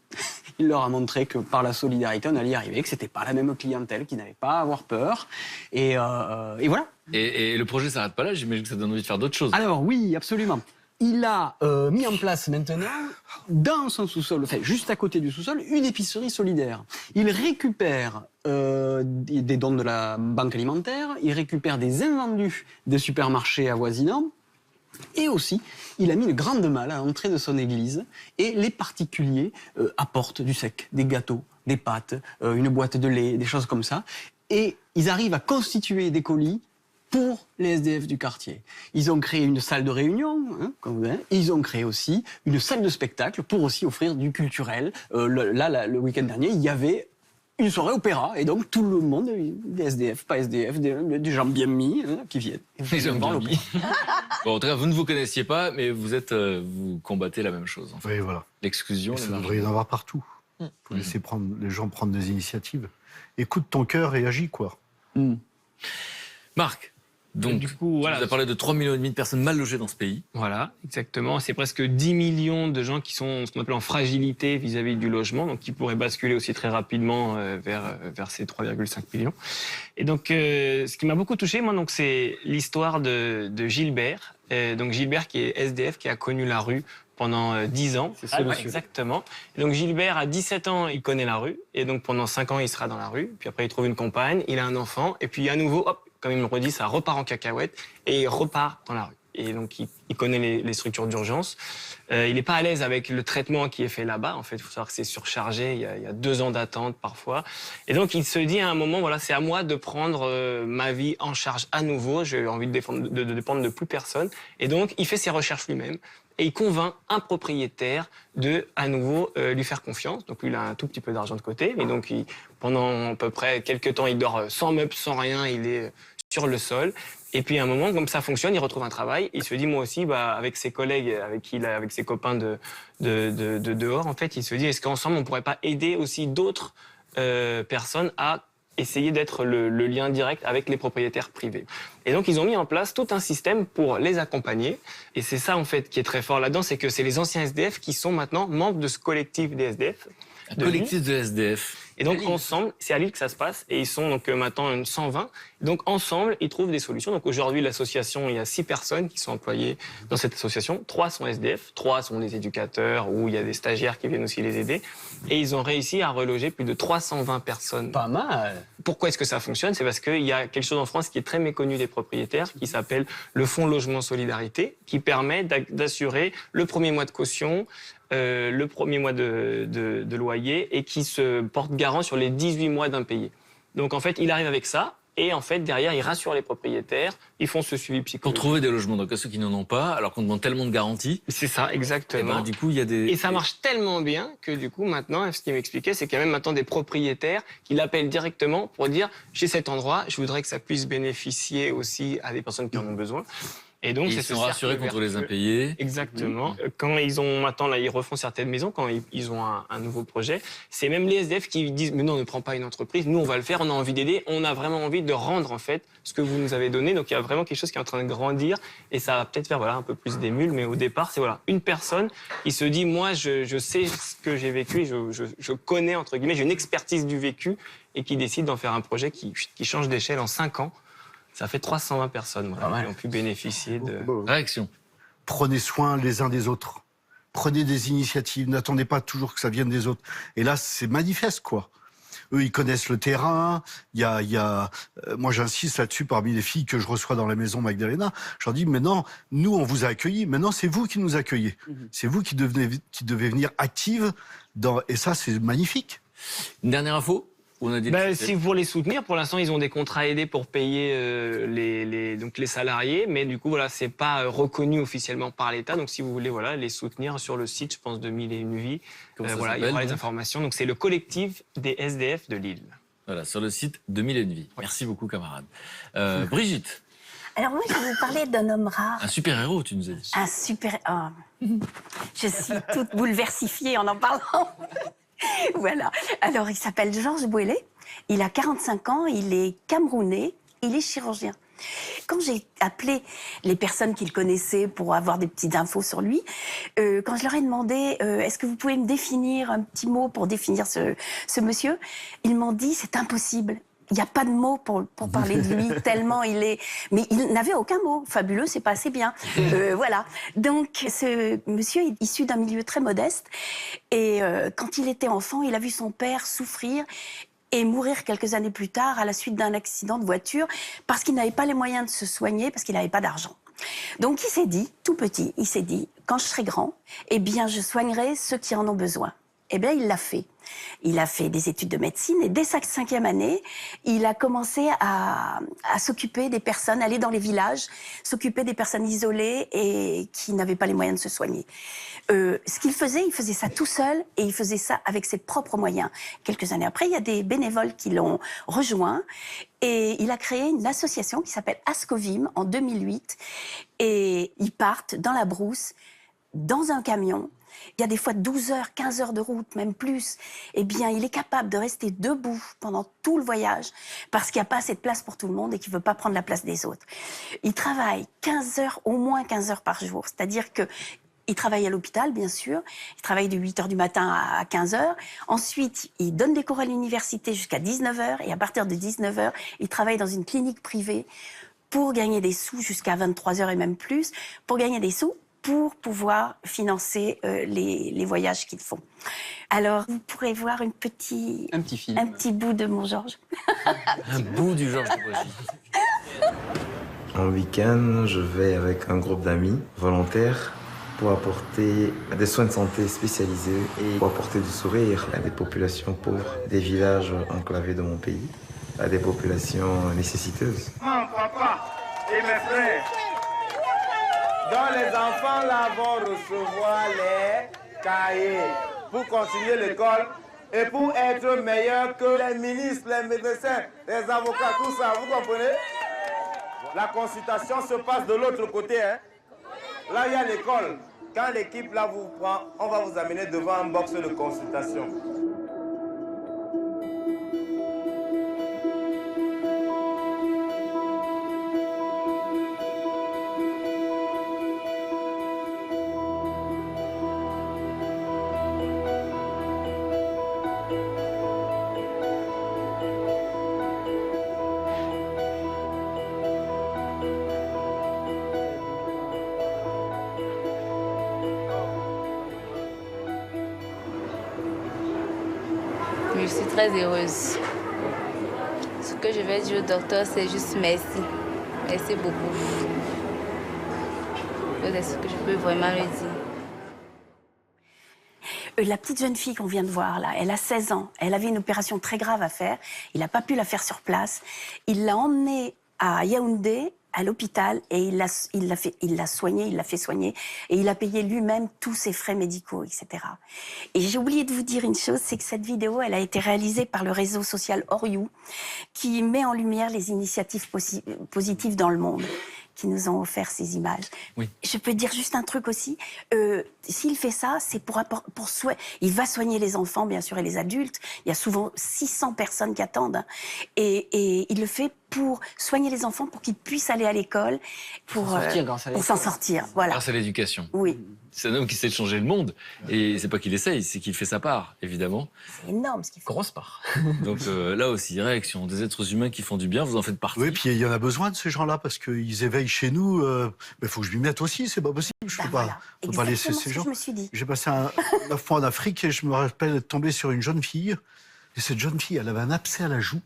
Il leur a montré que par la solidarité, on allait y arriver, que c'était pas la même clientèle, qu'ils n'avaient pas à avoir peur. Et voilà. Et le projet s'arrête pas là, j'imagine que ça donne envie de faire d'autres choses. Alors oui, absolument. Il a mis en place maintenant, dans son sous-sol, enfin juste à côté du sous-sol, une épicerie solidaire. Il récupère des dons de la banque alimentaire, il récupère des invendus des supermarchés avoisinants. Et aussi, il a mis une grande malle à l'entrée de son église et les particuliers apportent du sec, des gâteaux, des pâtes, une boîte de lait, des choses comme ça. Et ils arrivent à constituer des colis pour les SDF du quartier. Ils ont créé une salle de réunion, hein, comme vous voyez. Ils ont créé aussi une salle de spectacle pour aussi offrir du culturel. Le week-end dernier, il y avait une soirée opéra, et donc tout le monde, des SDF, pas SDF, des gens bien mis, hein, qui viennent. Des gens bien mis. Bon, en tout cas, vous ne vous connaissiez pas, mais vous combattez la même chose. En fait. Oui, voilà. L'exclusion. Ça devrait y en avoir partout. Il faut laisser les gens prendre des initiatives. Écoute ton cœur et agis, quoi. Marc, donc, du coup, voilà. vous avez parlé de 3,5 millions de personnes mal logées dans ce pays. Voilà, exactement. C'est presque 10 millions de gens qui sont ce qu'on appelle en fragilité vis-à-vis du logement, donc qui pourraient basculer aussi très rapidement vers ces 3,5 millions. Et donc, ce qui m'a beaucoup touché, moi, donc, c'est l'histoire de Gilbert. Donc Gilbert qui est SDF, qui a connu la rue pendant 10 ans. C'est ça, monsieur. Exactement. Et donc Gilbert, à 17 ans, il connaît la rue. Et donc pendant 5 ans, il sera dans la rue. Puis après, il trouve une compagne, il a un enfant. Et puis à nouveau, hop, comme il me le redit, ça repart en cacahuète. Et il repart dans la rue. Et donc il connaît les structures d'urgence. Il n'est pas à l'aise avec le traitement qui est fait là-bas. En fait, il faut savoir que c'est surchargé. Il y a 2 ans d'attente parfois. Et donc il se dit à un moment, voilà, c'est à moi de prendre ma vie en charge à nouveau. J'ai envie de dépendre de plus personne. Et donc il fait ses recherches lui-même. Et il convainc un propriétaire de, à nouveau, lui faire confiance. Donc lui, il a un tout petit peu d'argent de côté. Mais donc, pendant à peu près quelques temps, il dort sans meubles, sans rien. Il est sur le sol. Et puis, à un moment, comme ça fonctionne, il retrouve un travail. Il se dit, moi aussi, avec ses collègues, avec ses copains de dehors, en fait, il se dit, est-ce qu'ensemble, on pourrait pas aider aussi d'autres personnes à essayer d'être le lien direct avec les propriétaires privés. Et donc, ils ont mis en place tout un système pour les accompagner. Et c'est ça, en fait, qui est très fort là-dedans, c'est que c'est les anciens SDF qui sont maintenant membres de ce collectif des SDF. Un collectif de SDF. Et donc, ensemble, c'est à Lille que ça se passe. Et ils sont donc maintenant 120. Donc, ensemble, ils trouvent des solutions. Donc, aujourd'hui, l'association, il y a 6 personnes qui sont employées dans cette association. 3 sont SDF, 3 sont des éducateurs ou il y a des stagiaires qui viennent aussi les aider. Et ils ont réussi à reloger plus de 320 personnes. Pas mal. Pourquoi est-ce que ça fonctionne? C'est parce qu'il y a quelque chose en France qui est très méconnu des propriétaires, qui s'appelle le Fonds Logement Solidarité, qui permet d'assurer le premier mois de caution, le premier mois de loyer et qui se porte garant sur les 18 mois d'impayés. Donc en fait, il arrive avec ça et en fait, derrière, il rassure les propriétaires, ils font ce suivi psychologique. Pour trouver des logements, donc à ceux qui n'en ont pas, alors qu'on demande tellement de garanties. C'est ça, exactement. Et ben, du coup, il y a des... Et ça marche tellement bien que du coup, maintenant, ce qu'il m'expliquait, c'est qu'il y a même maintenant des propriétaires qui l'appellent directement pour dire « j'ai cet endroit, je voudrais que ça puisse bénéficier aussi à des personnes qui en ont besoin ». Et donc, ils sont rassurés contre les impayés. Exactement. Quand ils ont maintenant, là, ils refont certaines maisons, quand ils ont un nouveau projet, c'est même les SDF qui disent mais non, ne prends pas une entreprise, nous on va le faire, on a envie d'aider, on a vraiment envie de rendre en fait ce que vous nous avez donné. Donc il y a vraiment quelque chose qui est en train de grandir et ça va peut-être faire un peu plus d'émule, mais au départ c'est une personne qui se dit moi je sais ce que j'ai vécu, je connais entre guillemets, j'ai une expertise du vécu et qui décide d'en faire un projet qui change d'échelle en 5 ans. Ça fait 320 personnes qui ont pu bénéficier de réaction. Prenez soin les uns des autres. Prenez des initiatives. N'attendez pas toujours que ça vienne des autres. Et là, c'est manifeste, quoi. Eux, ils connaissent le terrain. Moi, j'insiste là-dessus parmi les filles que je reçois dans la maison Magdalena. Je leur dis, maintenant, nous, on vous a accueillis. Maintenant, c'est vous qui nous accueillez. C'est vous qui devez venir active. Et ça, c'est magnifique. Une dernière info? Si pour les soutenir, pour l'instant, ils ont des contrats aidés pour payer les salariés, mais du coup, c'est pas reconnu officiellement par l'État. Donc, si vous voulez les soutenir sur le site, je pense, de 1001 vies, il y aura les informations. Donc, c'est le collectif des SDF de Lille. Voilà, sur le site de 1001 vies. Merci beaucoup, camarade. Brigitte. Alors moi, je vais vous parler d'un homme rare. Un super-héros, tu nous as dit. Un super... Je suis toute bouleversifiée en parlant. Voilà. Alors, il s'appelle Georges Bouélé. Il a 45 ans, il est camerounais, il est chirurgien. Quand j'ai appelé les personnes qu'il connaissait pour avoir des petites infos sur lui, quand je leur ai demandé est-ce que vous pouvez me définir un petit mot pour définir ce monsieur, ils m'ont dit c'est impossible. Il n'y a pas de mots pour parler de lui, tellement il est... Mais il n'avait aucun mot. Fabuleux, c'est pas assez bien. Voilà. Donc, ce monsieur est issu d'un milieu très modeste. Et quand il était enfant, il a vu son père souffrir et mourir quelques années plus tard à la suite d'un accident de voiture parce qu'il n'avait pas les moyens de se soigner, parce qu'il n'avait pas d'argent. Donc, il s'est dit, tout petit, il s'est dit, quand je serai grand, eh bien, je soignerai ceux qui en ont besoin. Eh bien, il l'a fait. Il a fait des études de médecine et dès sa 5e année, il a commencé à s'occuper des personnes, aller dans les villages, s'occuper des personnes isolées et qui n'avaient pas les moyens de se soigner. Ce qu'il faisait, il faisait ça tout seul et il faisait ça avec ses propres moyens. Quelques années après, il y a des bénévoles qui l'ont rejoint et il a créé une association qui s'appelle Ascovim en 2008 et ils partent dans la brousse, dans un camion. Il y a des fois 12 heures, 15 heures de route, même plus. Eh bien, il est capable de rester debout pendant tout le voyage parce qu'il n'y a pas assez de place pour tout le monde et qu'il ne veut pas prendre la place des autres. Il travaille 15 heures, au moins 15 heures par jour. C'est-à-dire qu'il travaille à l'hôpital, bien sûr. Il travaille de 8 heures du matin à 15 heures. Ensuite, il donne des cours à l'université jusqu'à 19 heures. Et à partir de 19 heures, il travaille dans une clinique privée pour gagner des sous jusqu'à 23 heures et même plus, pour gagner des sous pour pouvoir financer les voyages qu'ils font. Alors, vous pourrez voir un petit bout de mon Georges. Un bout du Georges de Brigitte. En week-end, je vais avec un groupe d'amis volontaires pour apporter des soins de santé spécialisés et pour apporter du sourire à des populations pauvres, des villages enclavés de mon pays, à des populations nécessiteuses. Maman, papa et mes frères, donc les enfants là vont recevoir les cahiers pour continuer l'école et pour être meilleurs que les ministres, les médecins, les avocats, tout ça, vous comprenez? La consultation se passe de l'autre côté. Hein? Là, il y a l'école. Quand l'équipe là vous prend, on va vous amener devant un box de consultation. Je suis très heureuse. Ce que je vais dire au docteur, c'est juste merci. Merci beaucoup. C'est ce que je peux vraiment lui dire. La petite jeune fille qu'on vient de voir là, elle a 16 ans. Elle avait une opération très grave à faire. Il n'a pas pu la faire sur place. Il l'a emmenée à Yaoundé, à l'hôpital, et il l'a soignée, il l'a fait soigner, et il a payé lui-même tous ses frais médicaux, etc. Et j'ai oublié de vous dire une chose, c'est que cette vidéo, elle a été réalisée par le réseau social Oriou, qui met en lumière les initiatives positives dans le monde, qui nous ont offert ces images. Oui. Je peux dire juste un truc aussi. S'il fait ça, c'est il va soigner les enfants, bien sûr, et les adultes. Il y a souvent 600 personnes qui attendent. Hein. Et il le fait pour soigner les enfants, pour qu'ils puissent aller à l'école, pour s'en sortir. Voilà. Grâce à l'éducation. Oui. C'est un homme qui sait changer le monde. Et c'est pas qu'il essaye, c'est qu'il fait sa part, évidemment. C'est énorme ce qu'il fait. Grosse part. Donc là aussi, réaction des êtres humains qui font du bien, vous en faites partie. Oui, puis il y en a besoin de ces gens-là parce qu'ils éveillent chez nous. Il faut que je m'y mette aussi, c'est pas possible. Je peux pas laisser ces gens. Je me suis dit. J'ai passé 9 mois en Afrique et je me rappelle être tombé sur une jeune fille. Et cette jeune fille, elle avait un abcès à la joue.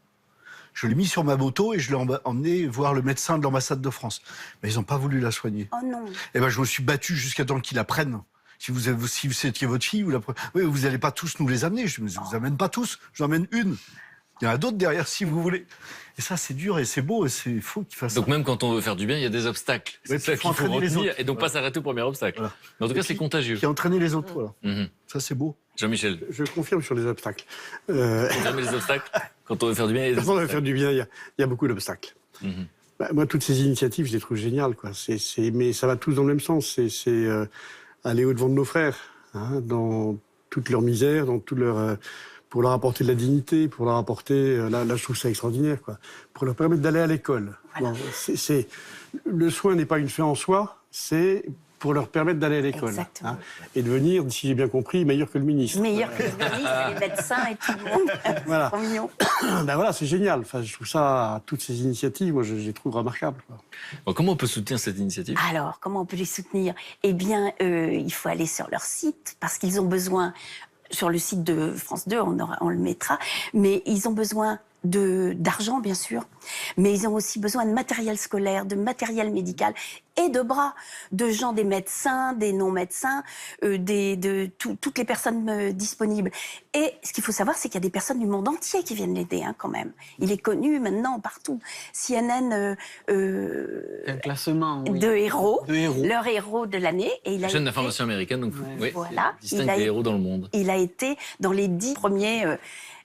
Je l'ai mis sur ma moto et je l'ai emmené voir le médecin de l'ambassade de France. Mais ils n'ont pas voulu la soigner. Oh non. Et ben, je me suis battu jusqu'à temps qu'ils la prennent. Si c'était votre fille, vous n'allez pas tous nous les amener. Je ne vous amène pas tous, je vous emmène une. Il y en a d'autres derrière si vous voulez. Et ça, c'est dur et c'est beau et c'est faux qu'ils fassent ça. Donc même quand on veut faire du bien, il y a des obstacles. C'est ça qu'il faut retenir et donc pas s'arrêter au premier obstacle. Voilà. Mais en tout cas, c'est contagieux. Qui a entraîné les autres, voilà. Ça, c'est beau. Jean-Michel. Je confirme sur les obstacles. Confirmer les obstacles quand on veut faire du bien. Quand on veut faire du bien, il y a beaucoup d'obstacles. Moi, toutes ces initiatives, je les trouve géniales, quoi. Mais ça va tous dans le même sens. C'est aller au-devant de nos frères, hein, dans toute leur misère, dans tout leur... pour leur apporter de la dignité, pour leur apporter... Là, je trouve ça extraordinaire, quoi. Pour leur permettre d'aller à l'école. Voilà. Bon, le soin n'est pas une fin en soi, c'est pour leur permettre d'aller à l'école. Hein, et devenir, si j'ai bien compris, meilleur que le ministre. Meilleur que le ministre, les médecins et tout le monde. Voilà. C'est trop mignon. Ben voilà, c'est génial. Enfin, je trouve ça, toutes ces initiatives, moi, je les trouve remarquables, quoi. Bon, comment on peut soutenir cette initiative? Alors, comment on peut les soutenir? Eh bien, il faut aller sur leur site, parce qu'ils ont besoin... Sur le site de France 2, on le mettra. Mais ils ont besoin d'argent, bien sûr. Mais ils ont aussi besoin de matériel scolaire, de matériel médical et de bras. De gens, des médecins, des non-médecins, toutes les personnes disponibles. Et ce qu'il faut savoir, c'est qu'il y a des personnes du monde entier qui viennent l'aider, hein, quand même. Il est connu maintenant partout. CNN... un classement, oui. de héros. Leur héros de l'année. Et il a chaîne d'information américaine, donc oui, voilà, distingue des héros dans le monde. Il a été dans les 10 premiers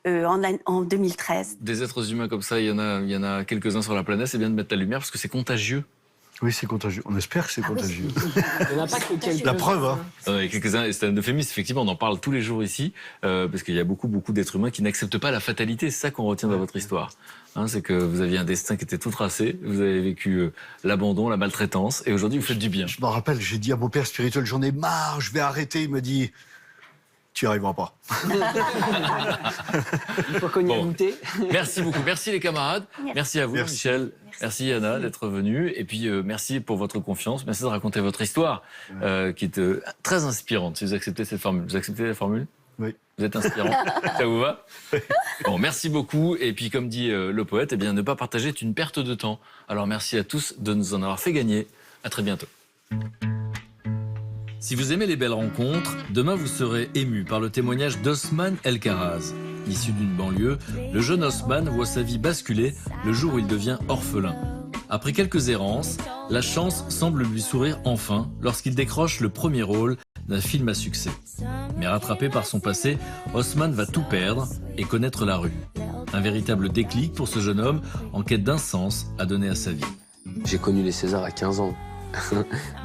en 2013. Des êtres humains comme ça, il y en a quelques-uns sur la planète, c'est bien de mettre la lumière parce que c'est contagieux. Oui, c'est contagieux. On espère que c'est contagieux. Il n'y en a pas que quelques-uns. La preuve, hein. Quelques-uns, c'est un euphémisme, effectivement, on en parle tous les jours ici, parce qu'il y a beaucoup d'êtres humains qui n'acceptent pas la fatalité. C'est ça qu'on retient dans votre histoire. Hein, c'est que vous aviez un destin qui était tout tracé, vous avez vécu l'abandon, la maltraitance, et aujourd'hui vous faites du bien. Je me rappelle, j'ai dit à mon père spirituel, j'en ai marre, je vais arrêter. Il m'a dit, tu n'y arriveras pas. Il faut qu'on y ait goûté. Merci beaucoup. Merci les camarades. Merci à vous, Merci. Michel. Merci Anna d'être venue. Et puis merci pour votre confiance. Merci de raconter votre histoire, qui est très inspirante. Si vous acceptez cette formule. Vous acceptez la formule? Oui. Vous êtes inspirant. Ça vous va? Bon, merci beaucoup. Et puis, comme dit le poète, eh bien, ne pas partager est une perte de temps. Alors, merci à tous de nous en avoir fait gagner. À très bientôt. Si vous aimez les belles rencontres, demain vous serez ému par le témoignage d'Osman El Karaz. Issu d'une banlieue, le jeune Osman voit sa vie basculer le jour où il devient orphelin. Après quelques errances, la chance semble lui sourire enfin lorsqu'il décroche le premier rôle d'un film à succès. Mais rattrapé par son passé, Osman va tout perdre et connaître la rue. Un véritable déclic pour ce jeune homme en quête d'un sens à donner à sa vie. J'ai connu les Césars à 15 ans.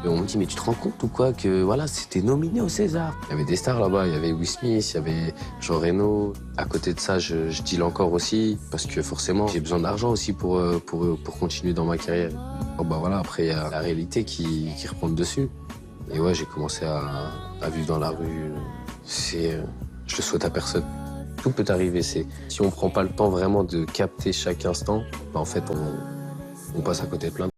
Et on me dit, mais tu te rends compte ou quoi que voilà, c'était nominé au César. Il y avait des stars là-bas, il y avait Will Smith, il y avait Jean Reno. À côté de ça, je deal encore aussi, parce que forcément, j'ai besoin d'argent aussi pour continuer dans ma carrière. Bon, bah voilà, après, il y a la réalité qui reprend dessus. Et ouais, j'ai commencé à vivre dans la rue. Je le souhaite à personne. Tout peut arriver. Si on prend pas le temps vraiment de capter chaque instant, bah en fait, on passe à côté de plein de